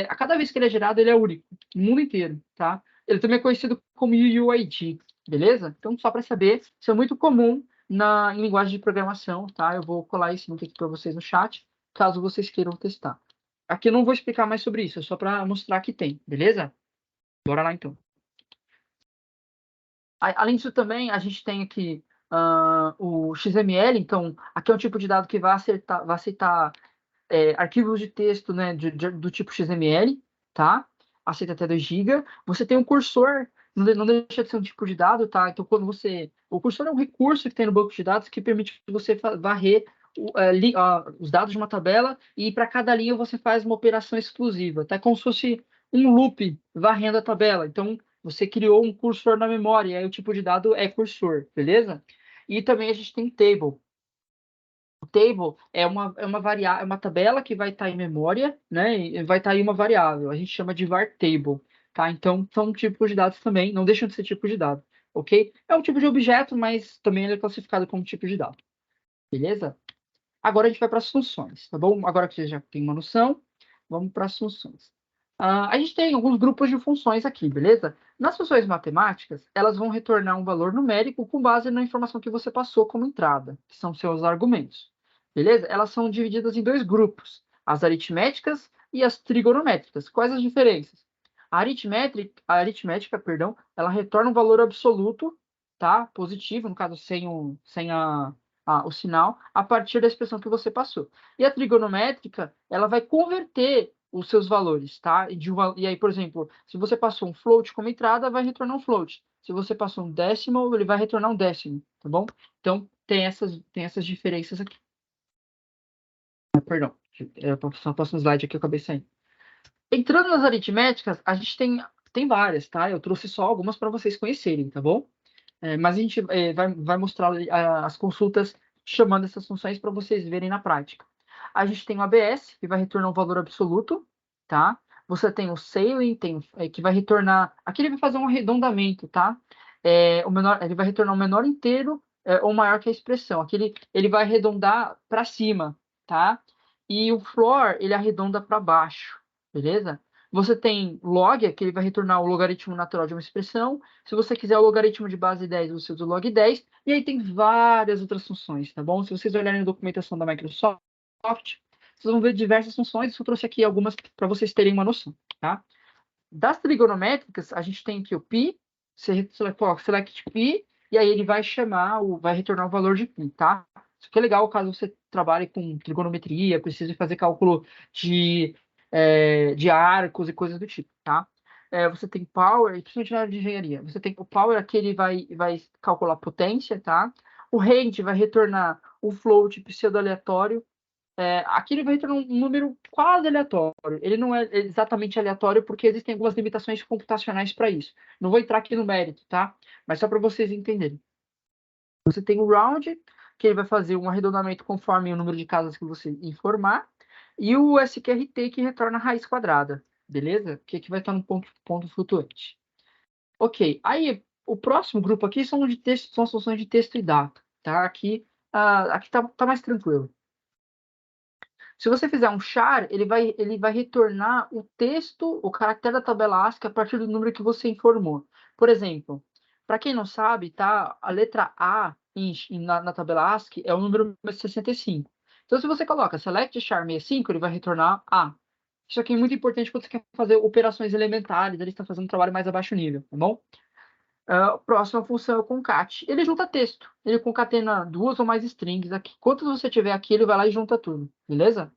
a cada vez que ele é gerado, ele é único, no mundo inteiro, tá? Ele também é conhecido como UUID, beleza? Então, só para saber, isso é muito comum em linguagem de programação, tá? Eu vou colar esse link aqui para vocês no chat, caso vocês queiram testar. Aqui eu não vou explicar mais sobre isso, é só para mostrar que tem, beleza? Bora lá, então. Além disso, também, a gente tem aqui o XML. Então, aqui é um tipo de dado que vai aceitar arquivos de texto, né, do tipo XML, tá? Aceita até 2 GB. Você tem um cursor, não deixa de ser um tipo de dado, tá? Então, o cursor é um recurso que tem no banco de dados que permite você varrer os dados de uma tabela e para cada linha você faz uma operação exclusiva, tá? Como se fosse um loop varrendo a tabela. Então, você criou um cursor na memória, e aí o tipo de dado é cursor, beleza? E também a gente tem table. O table é uma tabela que vai estar em memória, né? E vai estar em uma variável. A gente chama de var table, tá? Então, são tipos de dados também, não deixam de ser tipo de dado, ok? É um tipo de objeto, mas também ele é classificado como tipo de dado, beleza? Agora a gente vai para as funções, tá bom? Agora que você já tem uma noção, vamos para as funções. A gente tem alguns grupos de funções aqui, beleza? Nas funções matemáticas, elas vão retornar um valor numérico com base na informação que você passou como entrada, que são seus argumentos, beleza? Elas são divididas em dois grupos, as aritméticas e as trigonométricas. Quais as diferenças? A aritmética, perdão, ela retorna um valor absoluto, tá? Positivo, no caso, sem o sinal, a partir da expressão que você passou. E a trigonométrica, ela vai converter os seus valores, tá? E aí, por exemplo, se você passou um float como entrada, vai retornar um float. Se você passou um décimo, ele vai retornar um décimo, tá bom? Então, tem essas diferenças aqui. Perdão, só passo um slide aqui, eu acabei saindo. Entrando nas aritméticas, a gente tem várias, tá? Eu trouxe só algumas para vocês conhecerem, tá bom? Mas a gente vai mostrar as consultas chamando essas funções para vocês verem na prática. A gente tem o ABS, que vai retornar um valor absoluto, tá? Você tem o sailing, que vai retornar. Aqui ele vai fazer um arredondamento, tá? Ele vai retornar o menor inteiro ou maior que a expressão. Aqui ele vai arredondar para cima, tá? E o floor ele arredonda para baixo, beleza? Você tem log, que ele vai retornar o logaritmo natural de uma expressão. Se você quiser o logaritmo de base 10, você usa o log 10. E aí tem várias outras funções, tá bom? Se vocês olharem a documentação da Microsoft, vocês vão ver diversas funções. Eu trouxe aqui algumas para vocês terem uma noção, tá? Das trigonométricas, a gente tem aqui o π, você select π, e aí ele vai vai retornar o valor de π, tá? Isso aqui é legal caso você trabalhe com trigonometria, precise fazer cálculo de arcos e coisas do tipo, tá? Você tem power, principalmente na área de engenharia, você tem o power aqui, ele vai calcular potência, tá? O range vai retornar o float pseudo-aleatório, aqui ele vai retornar um número quase aleatório. Ele não é exatamente aleatório porque existem algumas limitações computacionais para isso. Não vou entrar aqui no mérito, tá? Mas só para vocês entenderem. Você tem o round, que ele vai fazer um arredondamento conforme o número de casas que você informar, e o sqrt, que retorna a raiz quadrada, beleza? Que aqui vai estar no ponto flutuante. Ok, aí o próximo grupo aqui são de texto, são as funções de texto e data, tá? Aqui tá mais tranquilo. Se você fizer um char, ele vai retornar o texto, o caractere da tabela ASCII a partir do número que você informou. Por exemplo, para quem não sabe, tá? A letra A na tabela ASCII é o número 65. Então, se você coloca select char 65, ele vai retornar A. Isso aqui é muito importante quando você quer fazer operações elementares, ele está fazendo um trabalho mais abaixo nível, tá bom? Próxima função é o concat. Ele junta texto. Ele concatena duas ou mais strings aqui. Quantos você tiver aqui, ele vai lá e junta tudo, beleza?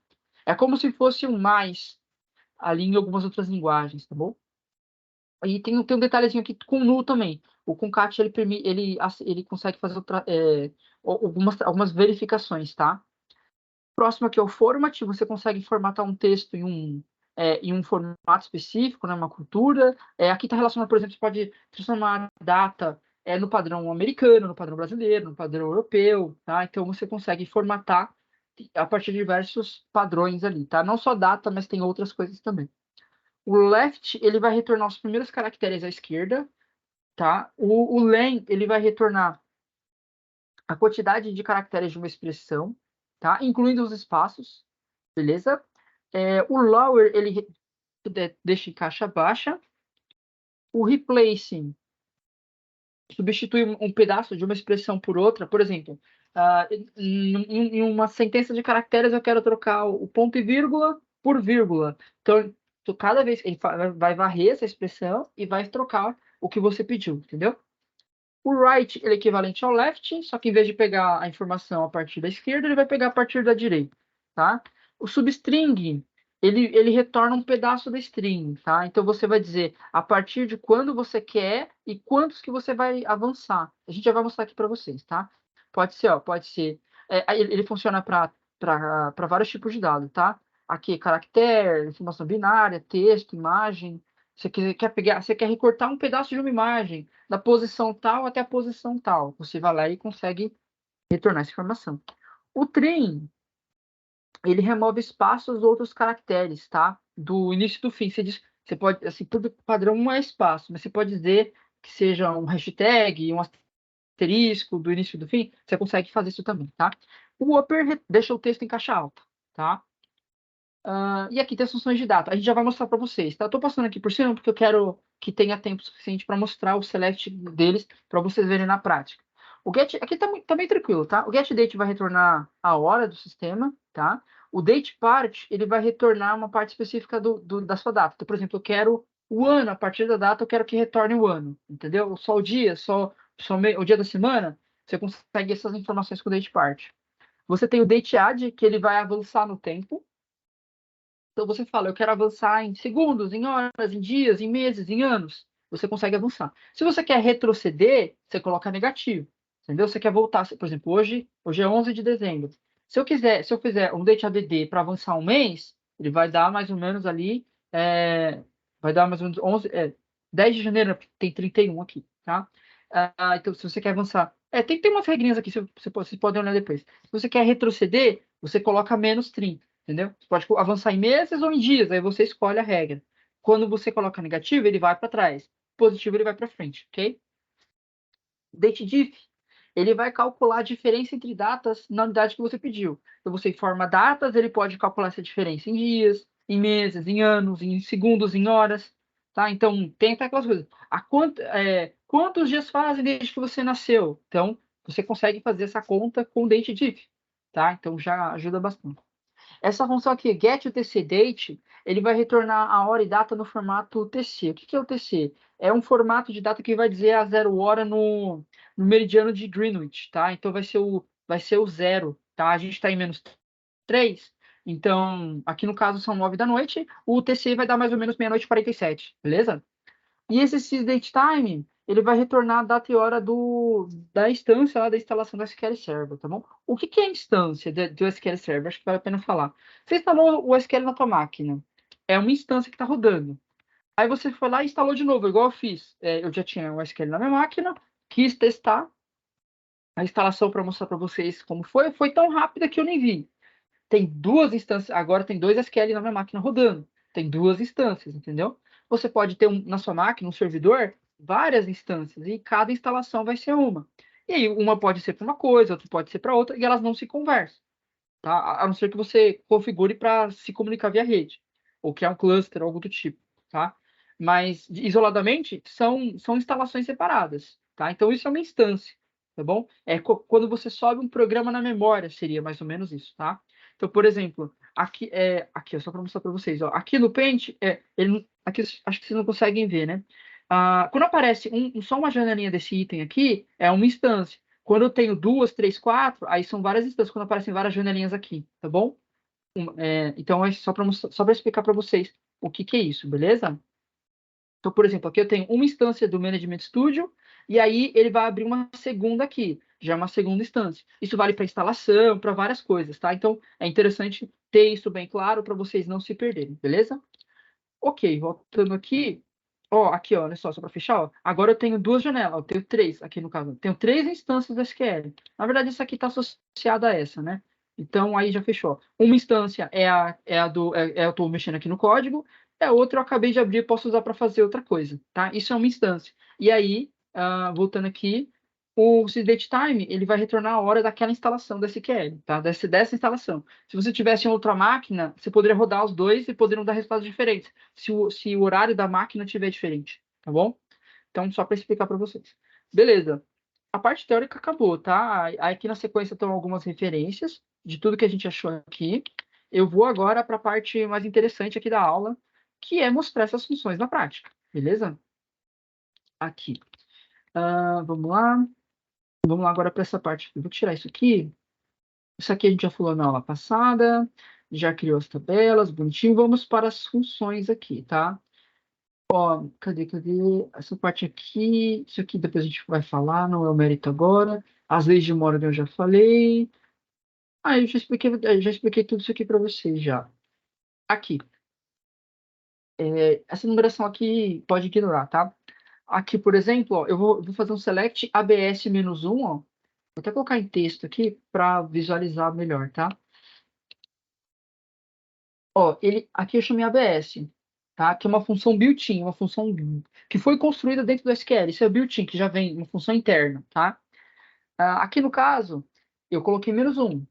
É como se fosse um mais ali em algumas outras linguagens, tá bom? E tem um detalhezinho aqui com null também. O concat, ele consegue fazer algumas verificações, tá? Próximo aqui é o format. Você consegue formatar um texto em um formato específico, né, uma cultura. Aqui está relacionado, por exemplo, você pode transformar a data no padrão americano, no padrão brasileiro, no padrão europeu, tá? Então você consegue formatar a partir de diversos padrões ali, tá? Não só data, mas tem outras coisas também. O left, ele vai retornar os primeiros caracteres à esquerda, tá? O len, ele vai retornar a quantidade de caracteres de uma expressão, tá? Incluindo os espaços, beleza? O lower, ele deixa em caixa baixa. O replacing substitui um pedaço de uma expressão por outra. Por exemplo, em uma sentença de caracteres eu quero trocar o ponto e vírgula por vírgula. Então, cada vez ele vai varrer essa expressão e vai trocar o que você pediu, entendeu? O right ele é equivalente ao left, só que em vez de pegar a informação a partir da esquerda, ele vai pegar a partir da direita, tá? O substring, ele retorna um pedaço da string, tá? Então você vai dizer a partir de quando você quer e quantos que você vai avançar. A gente já vai mostrar aqui para vocês, tá? Pode ser. Ele funciona para vários tipos de dados, tá? Aqui, caractere, informação binária, texto, imagem. Você quer recortar um pedaço de uma imagem da posição tal até a posição tal. Você vai lá e consegue retornar essa informação. O trim, ele remove espaços ou outros caracteres, tá? Do início e do fim. Você pode, assim, tudo padrão não é espaço, mas você pode dizer que seja um hashtag, um asterisco do início e do fim. Você consegue fazer isso também, tá? O upper deixa o texto em caixa alta, tá? E aqui tem as funções de data. A gente já vai mostrar para vocês, tá? Eu tô passando aqui por cima porque eu quero que tenha tempo suficiente para mostrar o select deles para vocês verem na prática. O get aqui tá bem tranquilo, tá? O get date vai retornar a hora do sistema, tá? O date part ele vai retornar uma parte específica da sua data. Então, por exemplo, eu quero o ano, a partir da data eu quero que retorne o ano, entendeu? Só o dia, o dia da semana, você consegue essas informações com o date part. Você tem o date add, que ele vai avançar no tempo. Então você fala, eu quero avançar em segundos, em horas, em dias, em meses, em anos. Você consegue avançar. Se você quer retroceder, você coloca negativo. Entendeu? Você quer voltar, por exemplo, hoje é 11 de dezembro. Se eu fizer um date add para avançar um mês, ele vai dar mais ou menos ali, vai dar mais ou menos 10 de janeiro, tem 31 aqui, tá? Então, se você quer avançar, tem umas regrinhas aqui, vocês podem olhar depois. Se você quer retroceder, você coloca menos 30. Entendeu? Você pode avançar em meses ou em dias, aí você escolhe a regra. Quando você coloca negativo, ele vai para trás. Positivo, ele vai para frente, ok? DateDiff, ele vai calcular a diferença entre datas na unidade que você pediu. Então, você informa datas, ele pode calcular essa diferença em dias, em meses, em anos, em segundos, em horas, tá? Então, tem até aquelas coisas. Quantos dias fazem desde que você nasceu? Então, você consegue fazer essa conta com o DateDiff, tá? Então, já ajuda bastante. Essa função aqui, getUTCDate, ele vai retornar a hora e data no formato TC. O que é o TC? É um formato de data que vai dizer a 0 hora no meridiano de Greenwich, tá? Então vai ser o 0, tá? A gente está em -3, então aqui no caso são 9 da noite, o TC vai dar mais ou menos meia-noite e 47, beleza? E esse sysDateTime, ele vai retornar a data e hora da instância lá da instalação do SQL Server, tá bom? O que é a instância do SQL Server? Acho que vale a pena falar. Você instalou o SQL na tua máquina. É uma instância que está rodando. Aí você foi lá e instalou de novo, igual eu fiz. Eu já tinha o SQL na minha máquina, quis testar a instalação para mostrar para vocês como foi. Foi tão rápida que eu nem vi. Tem duas instâncias, agora tem dois SQL na minha máquina rodando. Tem duas instâncias, entendeu? Você pode ter na sua máquina, um servidor, várias instâncias, e cada instalação vai ser uma. E aí, uma pode ser para uma coisa, outra pode ser para outra, e elas não se conversam, tá? A não ser que você configure para se comunicar via rede, ou criar um cluster, algo do tipo, tá? Mas, isoladamente, são instalações separadas, tá? Então, isso é uma instância, tá bom? Quando você sobe um programa na memória, seria mais ou menos isso, tá? Então, por exemplo, aqui só para mostrar para vocês, ó, aqui no Paint, aqui acho que vocês não conseguem ver, né? Quando aparece só uma janelinha desse item aqui, é uma instância. Quando eu tenho duas, três, quatro, aí são várias instâncias, quando aparecem várias janelinhas aqui, tá bom? Então, é só para explicar para vocês o que é isso, beleza? Então, por exemplo, aqui eu tenho uma instância do Management Studio, e aí ele vai abrir uma segunda aqui, já é uma segunda instância. Isso vale para instalação, para várias coisas, tá? Então, é interessante ter isso bem claro para vocês não se perderem, beleza? Ok, voltando aqui. Ó, aqui, ó, olha só para fechar, ó. Agora eu tenho duas janelas, eu tenho três aqui no caso. Tenho três instâncias do SQL. Na verdade, isso aqui está associado a essa, né? Então, aí já fechou. Uma instância eu estou mexendo aqui no código, a outra eu acabei de abrir, posso usar para fazer outra coisa, tá? Isso é uma instância. E aí, voltando aqui, o sysDateTime, ele vai retornar a hora daquela instalação do SQL, tá? Dessa instalação. Se você tivesse em outra máquina, você poderia rodar os dois e poderiam dar resultados diferentes, se o horário da máquina estiver diferente, tá bom? Então, só para explicar para vocês. Beleza. A parte teórica acabou, tá? Aí aqui na sequência estão algumas referências de tudo que a gente achou aqui. Eu vou agora para a parte mais interessante aqui da aula, que é mostrar essas funções na prática, beleza? Aqui. Vamos lá. Vamos lá agora para essa parte. Eu vou tirar isso aqui. Isso aqui a gente já falou na aula passada, já criou as tabelas, bonitinho. Vamos para as funções aqui, tá? Ó, cadê? Essa parte aqui, isso aqui depois a gente vai falar, não é o mérito agora. As leis de Morgan eu já falei. Eu já expliquei tudo isso aqui para vocês já. Aqui, essa numeração aqui pode ignorar, tá? Aqui, por exemplo, ó, eu vou fazer um select ABS-1, ó. Vou até colocar em texto aqui para visualizar melhor, tá? Ó, aqui eu chamei ABS, tá? Que é uma função built-in, uma função que foi construída dentro do SQL. Isso é built-in, que já vem uma função interna, tá? Aqui no caso, eu coloquei -1.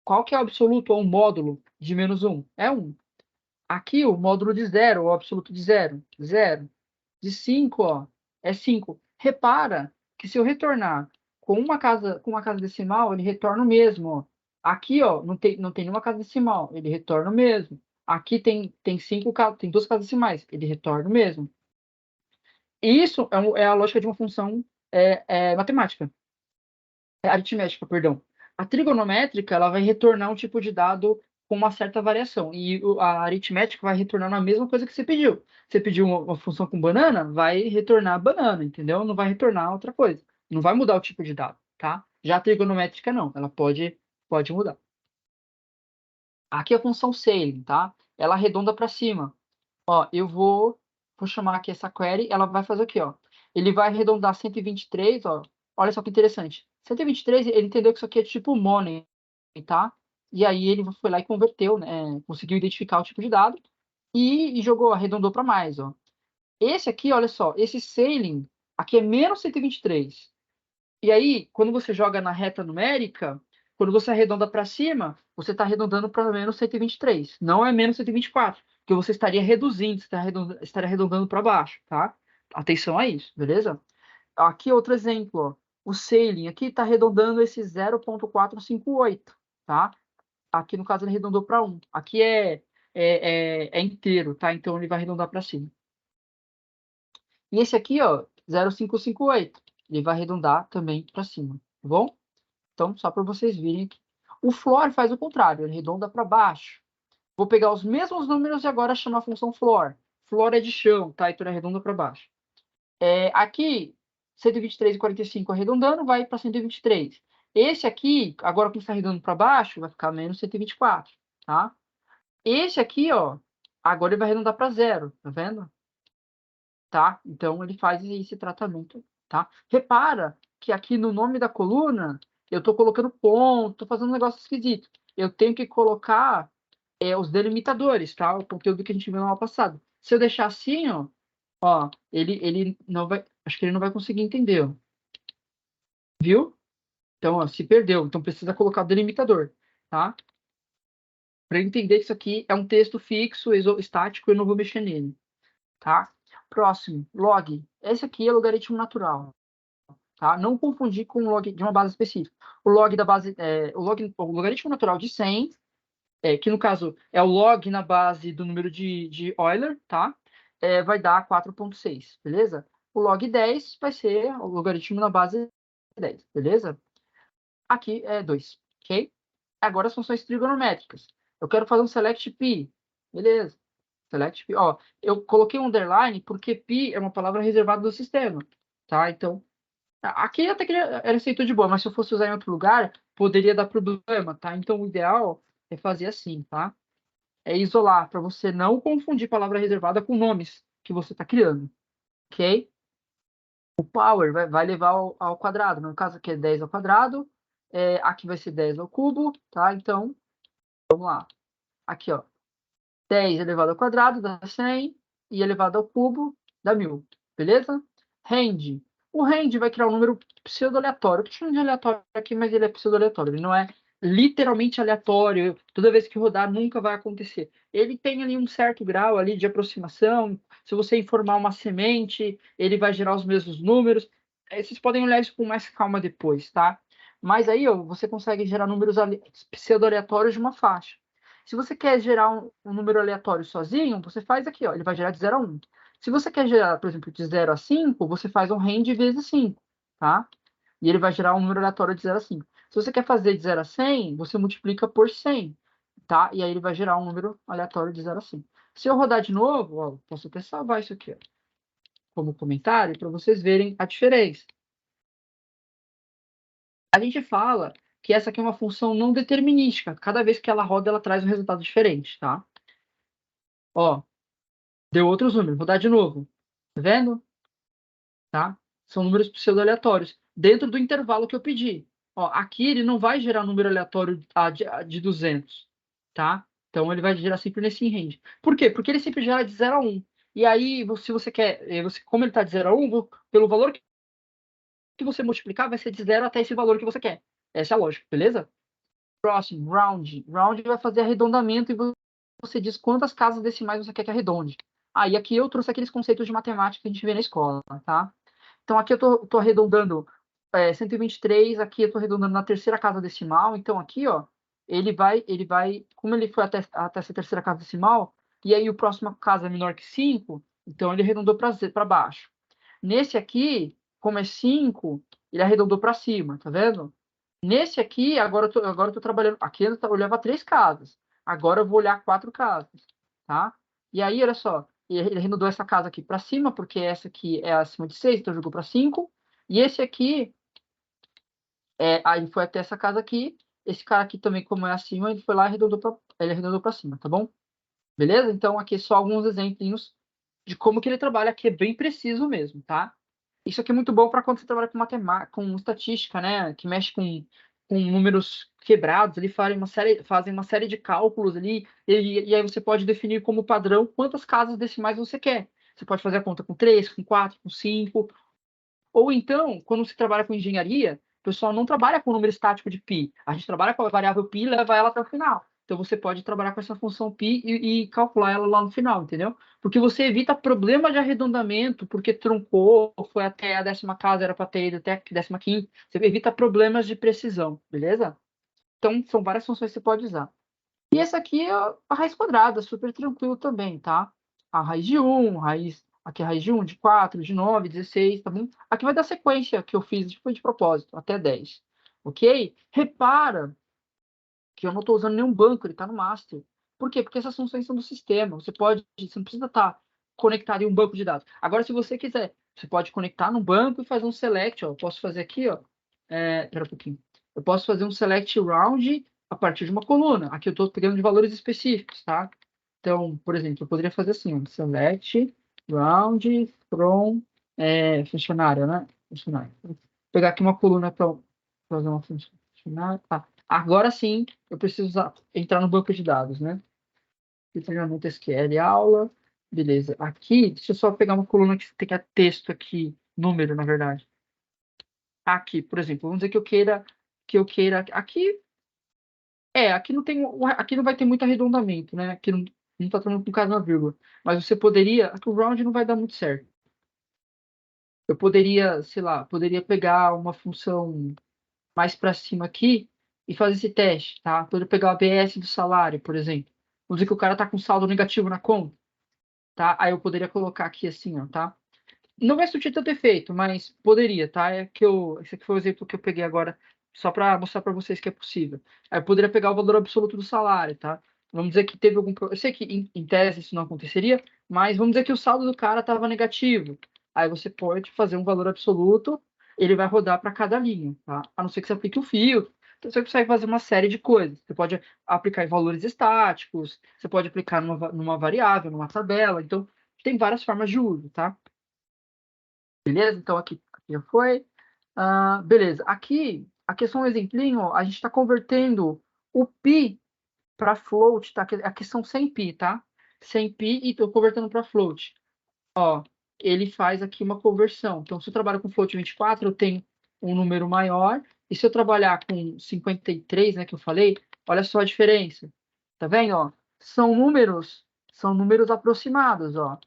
Qual que é o absoluto ou o módulo de -1? É 1. Aqui o módulo de 0, o absoluto de 0, 0. De 5, ó, é 5. Repara que se eu retornar com uma casa decimal, ele retorna o mesmo, ó. Aqui, ó, não tem nenhuma casa decimal, ele retorna o mesmo. Aqui tem tem duas casas decimais, ele retorna o mesmo. Isso é a lógica de uma função matemática, aritmética, perdão. A trigonométrica, ela vai retornar um tipo de dado com uma certa variação, e a aritmética vai retornar a mesma coisa que você pediu. Você pediu uma função com banana, vai retornar banana, entendeu? Não vai retornar outra coisa. Não vai mudar o tipo de dado, tá? Já a trigonométrica não, ela pode mudar. Aqui é a função sailing, tá? Ela arredonda para cima. Ó, eu vou chamar aqui essa query, ela vai fazer o quê, ó? Ele vai arredondar 123, ó. Olha só que interessante. 123, ele entendeu que isso aqui é tipo money, tá? E aí ele foi lá e converteu, né? Conseguiu identificar o tipo de dado. e jogou, arredondou para mais, ó. Esse aqui, olha só, esse sailing, aqui é menos 123. E aí, quando você joga na reta numérica, quando você arredonda para cima, você está arredondando para menos 123. Não é menos 124, porque você estaria reduzindo, você estaria arredondando para baixo, tá? Atenção a isso, beleza? Aqui outro exemplo, ó. O sailing aqui está arredondando esse 0,458, tá? Aqui no caso ele arredondou para 1. Aqui é inteiro, tá? Então ele vai arredondar para cima. E esse aqui, ó, 0,558, ele vai arredondar também para cima, tá bom? Então, só para vocês virem aqui. O floor faz o contrário, ele arredonda para baixo. Vou pegar os mesmos números e agora chamar a função floor. Floor é de chão, tá? Então ele arredonda para baixo. Aqui, 123,45 arredondando, vai para 123. Esse aqui, agora que está arredondando para baixo, vai ficar menos 124, tá? Esse aqui, ó, agora ele vai arredondar para zero, tá vendo? Tá? Então ele faz esse tratamento, tá? Repara que aqui no nome da coluna eu estou colocando ponto, estou fazendo um negócio esquisito. Eu tenho que colocar os delimitadores, tá? O conteúdo que a gente viu no aula passado. Se eu deixar assim, ó, ele não vai, acho que ele não vai conseguir entender, ó. Viu? Então, ó, se perdeu. Então precisa colocar o delimitador, tá? Para entender que isso aqui é um texto fixo, estático, eu não vou mexer nele, tá? Próximo, log. Esse aqui é logaritmo natural. Tá? Não confundir com o log de uma base específica. O log da base, o logaritmo natural de 100, que no caso é o log na base do número de Euler, tá? Vai dar 4,6, beleza? O log 10 vai ser o logaritmo na base 10, beleza? Aqui é 2, ok? Agora as funções trigonométricas. Eu quero fazer um select p, beleza? Select p, ó, eu coloquei um underline porque p é uma palavra reservada do sistema, tá? Então, aqui até que era aceito de boa, mas se eu fosse usar em outro lugar, poderia dar problema, tá? Então, o ideal é fazer assim, tá? É isolar, para você não confundir palavra reservada com nomes que você está criando, ok? O power vai levar ao quadrado, no caso aqui é 10 ao quadrado, aqui vai ser 10 ao cubo, tá? Então, vamos lá. Aqui, ó, 10 elevado ao quadrado dá 100, e elevado ao cubo dá 1000, beleza? Range. O range vai criar um número pseudo-aleatório. Eu tô chamando de aleatório aqui, mas ele é pseudo-aleatório. Ele não é literalmente aleatório. Toda vez que rodar, nunca vai acontecer. Ele tem ali um certo grau ali de aproximação. Se você informar uma semente, ele vai gerar os mesmos números. Vocês podem olhar isso com mais calma depois, tá? Mas aí, ó, você consegue gerar números pseudo-aleatórios de uma faixa. Se você quer gerar um número aleatório sozinho, você faz aqui, ó, ele vai gerar de 0 a 1. Se você quer gerar, por exemplo, de 0 a 5, você faz um range vezes 5, tá? E ele vai gerar um número aleatório de 0 a 5. Se você quer fazer de 0 a 100, você multiplica por 100, tá? E aí ele vai gerar um número aleatório de 0 a 100. Se eu rodar de novo, ó, posso até salvar isso aqui, ó, como comentário, para vocês verem a diferença. A gente fala que essa aqui é uma função não determinística. Cada vez que ela roda, ela traz um resultado diferente, tá? Ó, deu outros números. Vou dar de novo. Tá vendo? Tá? São números pseudo-aleatórios. Dentro do intervalo que eu pedi. Ó, aqui ele não vai gerar número aleatório de 200. Tá? Então ele vai gerar sempre nesse range. Por quê? Porque ele sempre gera de 0 a 1. E aí, se você quer, como ele está de 0 a 1, pelo valor que você multiplicar, vai ser de 0 até esse valor que você quer. Essa é a lógica, beleza? Próximo, round. Round vai fazer arredondamento e você diz quantas casas decimais você quer que arredonde. Aí aqui eu trouxe aqueles conceitos de matemática que a gente vê na escola, tá? Então aqui eu tô arredondando 123, aqui eu tô arredondando na terceira casa decimal, então aqui, ó, como ele foi até essa terceira casa decimal, e aí o próximo casa é menor que 5, então ele arredondou para baixo. Nesse aqui, como é 5, ele arredondou para cima, tá vendo? Nesse aqui, agora eu tô trabalhando. Aqui eu olhava 3 casas. Agora eu vou olhar 4 casas, tá? E aí, olha só, ele arredondou essa casa aqui para cima, porque essa aqui é acima de 6, então jogou para 5. E esse aqui, aí foi até essa casa aqui. Esse cara aqui também, como é acima, ele foi lá e arredondou para cima, tá bom? Beleza? Então, aqui só alguns exemplinhos de como que ele trabalha, que é bem preciso mesmo, tá? Isso aqui é muito bom para quando você trabalha com matemática, com estatística, né? Que mexe com com números quebrados, ele fazem uma série de cálculos ali, e aí você pode definir como padrão quantas casas decimais você quer. Você pode fazer a conta com 3, com 4, com 5. Ou então, quando você trabalha com engenharia, o pessoal não trabalha com o número estático de π. A gente trabalha com a variável π e leva ela até o final. Então, você pode trabalhar com essa função π e calcular ela lá no final, entendeu? Porque você evita problema de arredondamento, porque truncou, foi até a 10ª casa, era para ter ido até a 15ª. Você evita problemas de precisão, beleza? Então, são várias funções que você pode usar. E essa aqui é a raiz quadrada, super tranquilo também, tá? A raiz de 1, aqui é a raiz de 1, de 4, de 9, 16, tá bom? Aqui vai dar sequência que eu fiz, foi de propósito, até 10. Ok? Repara que eu não estou usando nenhum banco, ele está no master. Por quê? Porque essas funções são do sistema. Você não precisa estar conectado em um banco de dados. Agora, se você quiser, você pode conectar no banco e fazer um select, ó. Eu posso fazer aqui, ó. Espera um pouquinho. Eu posso fazer um select round a partir de uma coluna. Aqui eu estou pegando de valores específicos, tá? Então, por exemplo, eu poderia fazer assim, ó, select round from funcionário, né? Funcionário. Vou pegar aqui uma coluna para fazer uma funcionário. Tá. Agora sim, eu preciso entrar no banco de dados, né? Treinamento SQL, aula. Beleza. Aqui, deixa eu só pegar uma coluna que tem texto aqui, número, na verdade. Aqui, por exemplo, vamos dizer que eu queira aqui não vai ter muito arredondamento, né? Aqui não está trabalhando com casa na vírgula. Mas você poderia, aqui o round não vai dar muito certo. Eu poderia, sei lá, poderia pegar uma função mais para cima aqui e fazer esse teste, tá? Poderia pegar o ABS do salário, por exemplo. Vamos dizer que o cara está com saldo negativo na conta, tá? Aí eu poderia colocar aqui assim, ó, tá? Não vai surtir tanto efeito, mas poderia, tá? Esse aqui foi o exemplo que eu peguei agora, só para mostrar para vocês que é possível. Aí eu poderia pegar o valor absoluto do salário, tá? Vamos dizer que teve algum. Eu sei que em tese isso não aconteceria, mas vamos dizer que o saldo do cara estava negativo. Aí você pode fazer um valor absoluto, ele vai rodar para cada linha, tá? A não ser que você aplique o filtro. Então você consegue fazer uma série de coisas. Você pode aplicar em valores estáticos, você pode aplicar numa variável, numa tabela. Então, tem várias formas de uso, tá? Beleza? Então, aqui já foi. Beleza. Aqui é só um exemplinho. Ó, a gente está convertendo o pi para float, tá? Aqui são 100 pi, tá? 100 pi e estou convertendo para float. Ó, ele faz aqui uma conversão. Então, se eu trabalho com float 24, eu tenho um número maior. E se eu trabalhar com 53, né, que eu falei, olha só a diferença. Tá vendo, ó? São números aproximados, ó,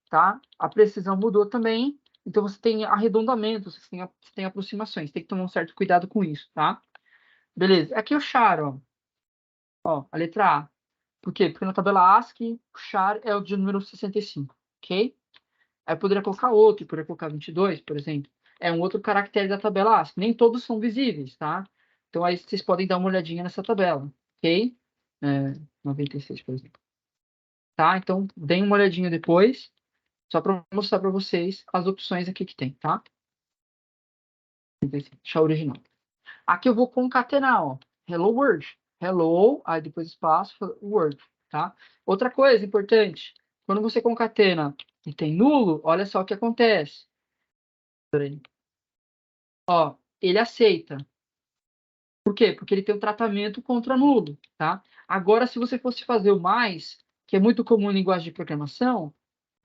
tá? A precisão mudou também. Então, você tem arredondamento, você tem aproximações. Tem que tomar um certo cuidado com isso, tá? Beleza. Aqui o char, ó, a letra A. Por quê? Porque na tabela ASCII, o char é o de número 65, ok? Aí eu poderia colocar outro, poderia colocar 22, por exemplo. É um outro caractere da tabela ASCII. Nem todos são visíveis, tá? Então aí vocês podem dar uma olhadinha nessa tabela, ok? 96, por exemplo. Tá? Então, deem uma olhadinha depois, só para mostrar para vocês as opções aqui que tem, tá? Deixa a original. Aqui eu vou concatenar, ó. Hello World. Hello, aí depois espaço, Word, tá? Outra coisa importante, quando você concatena e tem nulo, olha só o que acontece. Ó, ele aceita. Por quê? Porque ele tem um tratamento contra nulo, tá? Agora, se você fosse fazer o mais, que é muito comum em linguagem de programação,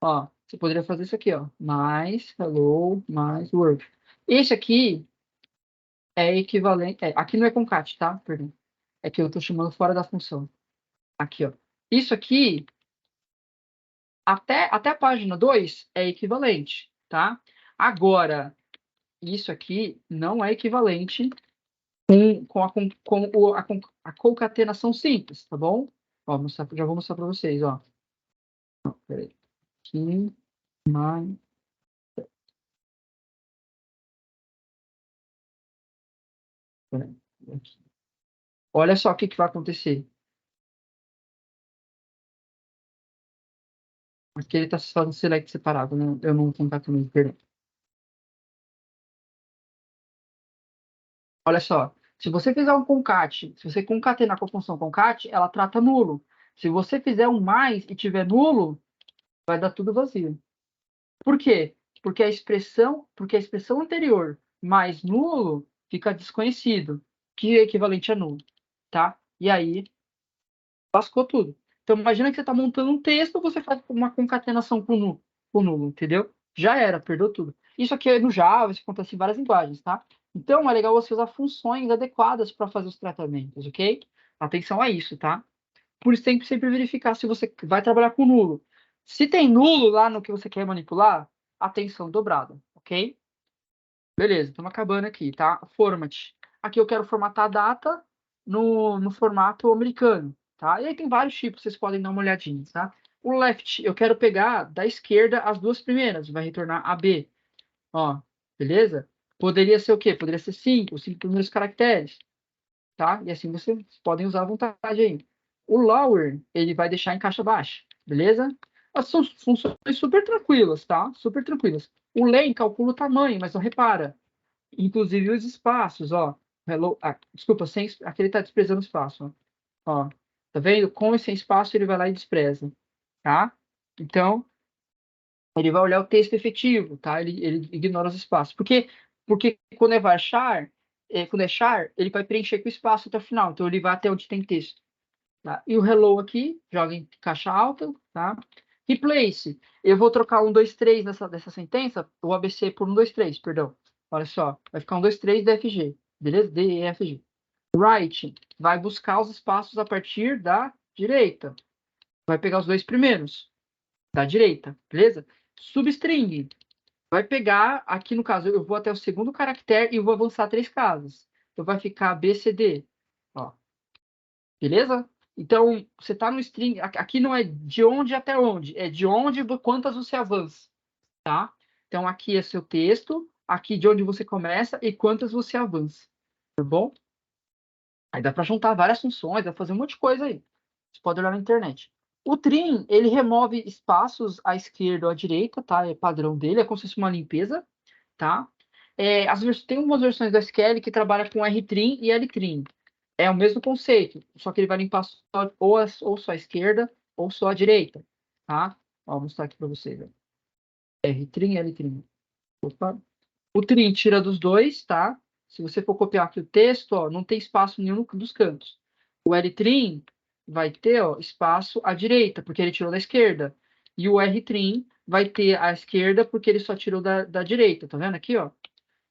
ó, você poderia fazer isso aqui, ó. Mais, hello, mais, word. Esse aqui é equivalente. Aqui não é concat, tá? Perdão. É que eu estou chamando fora da função. Aqui, ó. Isso aqui, até a página 2 é equivalente, tá? Agora, isso aqui não é equivalente com a concatenação simples, tá bom? Ó, já vou mostrar para vocês, ó. Peraí. Aqui, mais. Peraí, aqui. Olha só o que vai acontecer. Aqui ele está fazendo select separado, né? Eu não concatenei, perdão. Olha só. Se você fizer um concat, se você concatenar com a função concat, ela trata nulo. Se você fizer um mais e tiver nulo, vai dar tudo vazio. Por quê? Porque a expressão anterior mais nulo fica desconhecido, que é equivalente a nulo, tá? E aí, lascou tudo. Então, imagina que você está montando um texto, você faz uma concatenação com nulo, entendeu? Já era, perdeu tudo. Isso aqui é no Java, isso acontece em várias linguagens, tá? Então, é legal você usar funções adequadas para fazer os tratamentos, ok? Atenção a isso, tá? Por isso tem que sempre verificar se você vai trabalhar com nulo. Se tem nulo lá no que você quer manipular, atenção dobrada, ok? Beleza, estamos acabando aqui, tá? Format. Aqui eu quero formatar a data no formato americano, tá? E aí tem vários tipos, vocês podem dar uma olhadinha, tá? O left, eu quero pegar da esquerda as duas primeiras, vai retornar AB, ó, beleza? Poderia ser o quê? Poderia ser 5, os 5 primeiros caracteres, tá? E assim vocês podem usar à vontade aí. O lower, ele vai deixar em caixa baixa, beleza? Essas são funções super tranquilas, tá? Super tranquilas. O len calcula o tamanho, mas não repara. Inclusive os espaços, ó. Hello, desculpa, aqui ele está desprezando o espaço, ó. Tá vendo? Com e sem espaço ele vai lá e despreza, tá? Então, ele vai olhar o texto efetivo, tá? Ele ignora os espaços. Porque quando é varchar, quando é char, ele vai preencher com espaço até o final. Então, ele vai até onde tem texto. Tá? E o hello aqui, joga em caixa alta, tá? Replace. Eu vou trocar 1, 2, 3 dessa sentença, o ABC por 1, 2, 3, perdão. Olha só, vai ficar 1, 2, 3 DFG, beleza? D, E, F, G. Write vai buscar os espaços a partir da direita. Vai pegar os dois primeiros, da direita, beleza? Substring vai pegar, aqui no caso, eu vou até o segundo caractere e vou avançar 3 casas. Então vai ficar BCD, ó. Beleza? Então, você está no string. Aqui não é de onde até onde, é de onde quantas você avança, tá? Então, aqui é seu texto, aqui de onde você começa e quantas você avança, tá bom? Aí dá para juntar várias funções, dá para fazer um monte de coisa aí. Você pode olhar na internet. O trim, ele remove espaços à esquerda ou à direita, tá? É padrão dele, é como se fosse uma limpeza, tá? Tem umas versões do SQL que trabalham com rtrim e ltrim. É o mesmo conceito, só que ele vai limpar ou só a esquerda ou só a direita, tá? Ó, vou mostrar aqui para vocês. Ó. Rtrim e ltrim. Opa. O trim tira dos dois, tá? Se você for copiar aqui o texto, ó, não tem espaço nenhum dos cantos. O ltrim vai ter, ó, espaço à direita, porque ele tirou da esquerda. E o rtrim vai ter à esquerda, porque ele só tirou da direita. Tá vendo aqui, ó?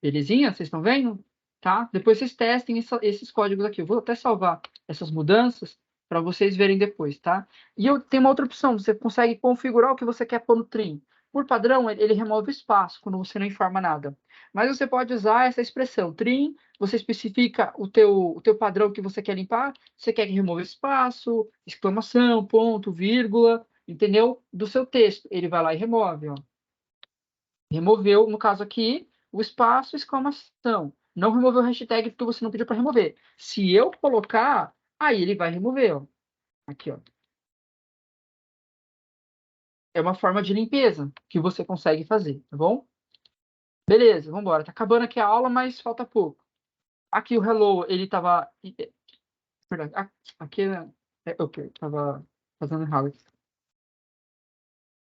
Belezinha? Vocês estão vendo? Tá? Depois vocês testem esses códigos aqui. Eu vou até salvar essas mudanças para vocês verem depois, tá? E eu tenho uma outra opção. Você consegue configurar o que você quer pôr no trim. Por padrão, ele remove espaço quando você não informa nada. Mas você pode usar essa expressão trim. Você especifica o teu padrão que você quer limpar. Você quer que remova espaço, exclamação, ponto, vírgula, entendeu? Do seu texto. Ele vai lá e remove, ó. Removeu, no caso aqui, o espaço, exclamação. Não removeu o hashtag porque você não pediu para remover. Se eu colocar, aí ele vai remover. Ó. Aqui, ó. É uma forma de limpeza que você consegue fazer, tá bom? Beleza, vamos embora. Tá acabando aqui a aula, mas falta pouco. Aqui o hello, ele tava... Perdão, aqui eu tava fazendo errado.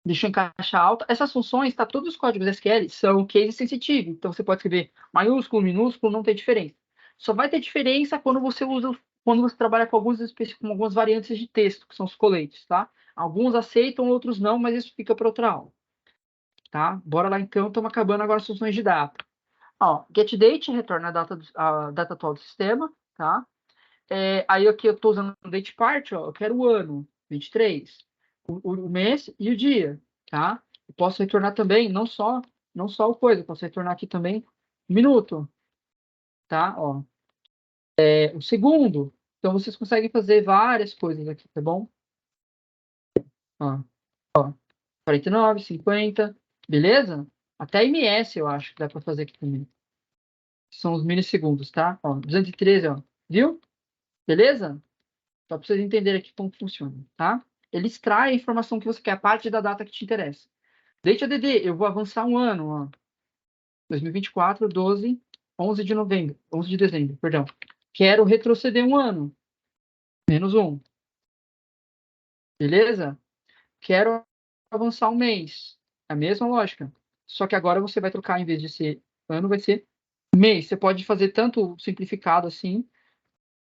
Deixa eu encaixar alta. Essas funções, tá? Todos os códigos SQL são case sensitive. Então você pode escrever maiúsculo, minúsculo, não tem diferença. Só vai ter diferença quando você trabalha com algumas variantes de texto, que são os coletes, tá? Alguns aceitam, outros não, mas isso fica para outra aula, tá? Bora lá então, estamos acabando agora as funções de data. Ó, getDate retorna a data atual do sistema, tá? Aí aqui eu estou usando o date part, ó, eu quero o ano, 23, o mês e o dia, tá? Eu posso retornar também, não só o coisa, eu posso retornar aqui também minuto, tá? Ó, o segundo. Então vocês conseguem fazer várias coisas aqui, tá bom? Ó, 49, 50, beleza? Até ms eu acho que dá para fazer aqui também. São os milissegundos, tá? Ó, 213, ó, viu? Beleza? Só para vocês entenderem aqui como funciona, tá? Ele extrai a informação que você quer, a parte da data que te interessa. Date ADD, eu vou avançar um ano, ó. 2024, 12, 11 de novembro, 11 de dezembro, perdão. Quero retroceder um ano, menos um. Beleza? Quero avançar um mês. A mesma lógica. Só que agora você vai trocar, em vez de ser ano, vai ser mês. Você pode fazer tanto simplificado assim,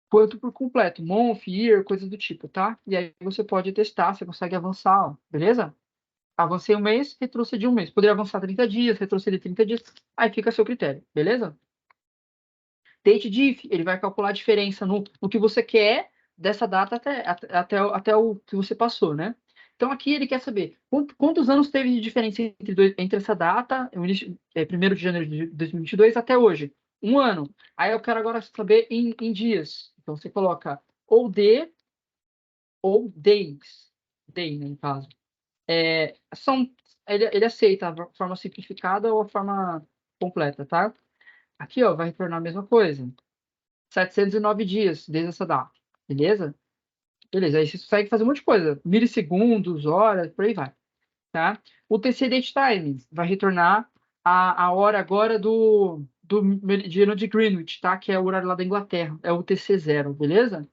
quanto por completo, month, year, coisas do tipo, tá? E aí você pode testar, você consegue avançar, ó, beleza? Avancei um mês, retrocedi um mês. Poderia avançar 30 dias, retroceder 30 dias, aí fica a seu critério, beleza? Date diff, ele vai calcular a diferença no que você quer dessa data até o que você passou, né? Então aqui ele quer saber quantos anos teve de diferença entre essa data, o início, 1º de janeiro de 2022 até hoje. Um ano. Aí eu quero agora saber em dias. Então você coloca ou D ou days. Day, né, no caso. São, ele aceita a forma simplificada ou a forma completa, tá? Aqui, ó, vai retornar a mesma coisa. 709 dias desde essa data, beleza? Beleza, aí você consegue fazer um monte de coisa, milissegundos, horas, por aí vai, tá? O TC Date Time vai retornar a hora agora do meridiano de Greenwich, tá? Que é o horário lá da Inglaterra, é o TC 0, beleza?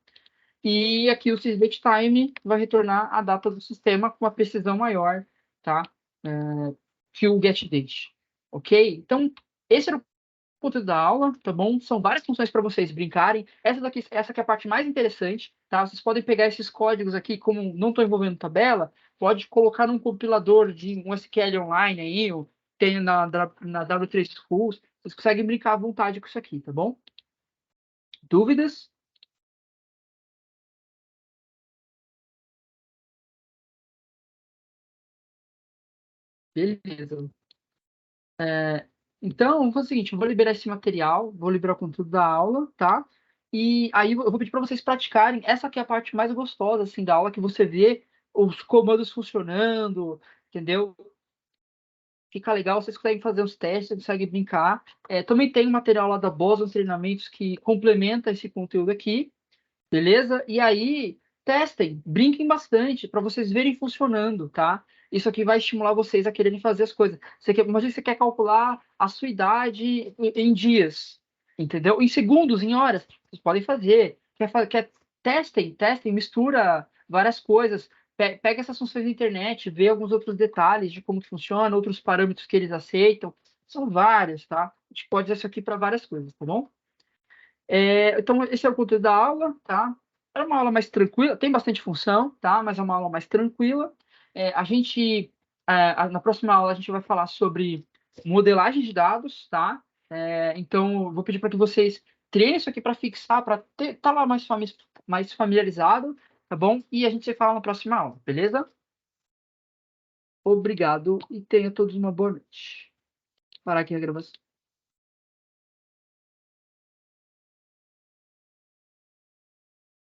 E aqui o Sysdate Time vai retornar a data do sistema com uma precisão maior, tá? É, que o GetDate, ok? Então, esse era o conteúdo da aula, tá bom? São várias funções para vocês brincarem. Essa aqui é a parte mais interessante, tá? Vocês podem pegar esses códigos aqui, como não estou envolvendo tabela, pode colocar num compilador de um SQL online aí, ou tem na W3 Schools. Vocês conseguem brincar à vontade com isso aqui, tá bom? Dúvidas? Beleza. Então, vamos fazer o seguinte, eu vou liberar esse material, vou liberar o conteúdo da aula, tá? E aí eu vou pedir para vocês praticarem. Essa aqui é a parte mais gostosa, assim, da aula, que você vê os comandos funcionando, entendeu? Fica legal, vocês conseguem fazer os testes, vocês conseguem brincar. Também tem um material lá da Boston Treinamentos que complementa esse conteúdo aqui. Beleza? E aí, testem, brinquem bastante para vocês verem funcionando, tá? Isso aqui vai estimular vocês a quererem fazer as coisas. Imagina que você quer calcular a sua idade em dias, entendeu? Em segundos, em horas, vocês podem fazer. Testem, mistura várias coisas. Pega essas funções da internet, vê alguns outros detalhes de como que funciona, outros parâmetros que eles aceitam. São vários, tá? A gente pode usar isso aqui para várias coisas, tá bom? Então, esse é o conteúdo da aula, tá? É uma aula mais tranquila, tem bastante função, tá? Mas é uma aula mais tranquila. Na próxima aula, a gente vai falar sobre modelagem de dados, tá? Então, eu vou pedir para que vocês treinem isso aqui para fixar, para estar lá mais familiarizado, tá bom? E a gente se fala na próxima aula, beleza? Obrigado e tenha todos uma boa noite. Parar aqui a gravação.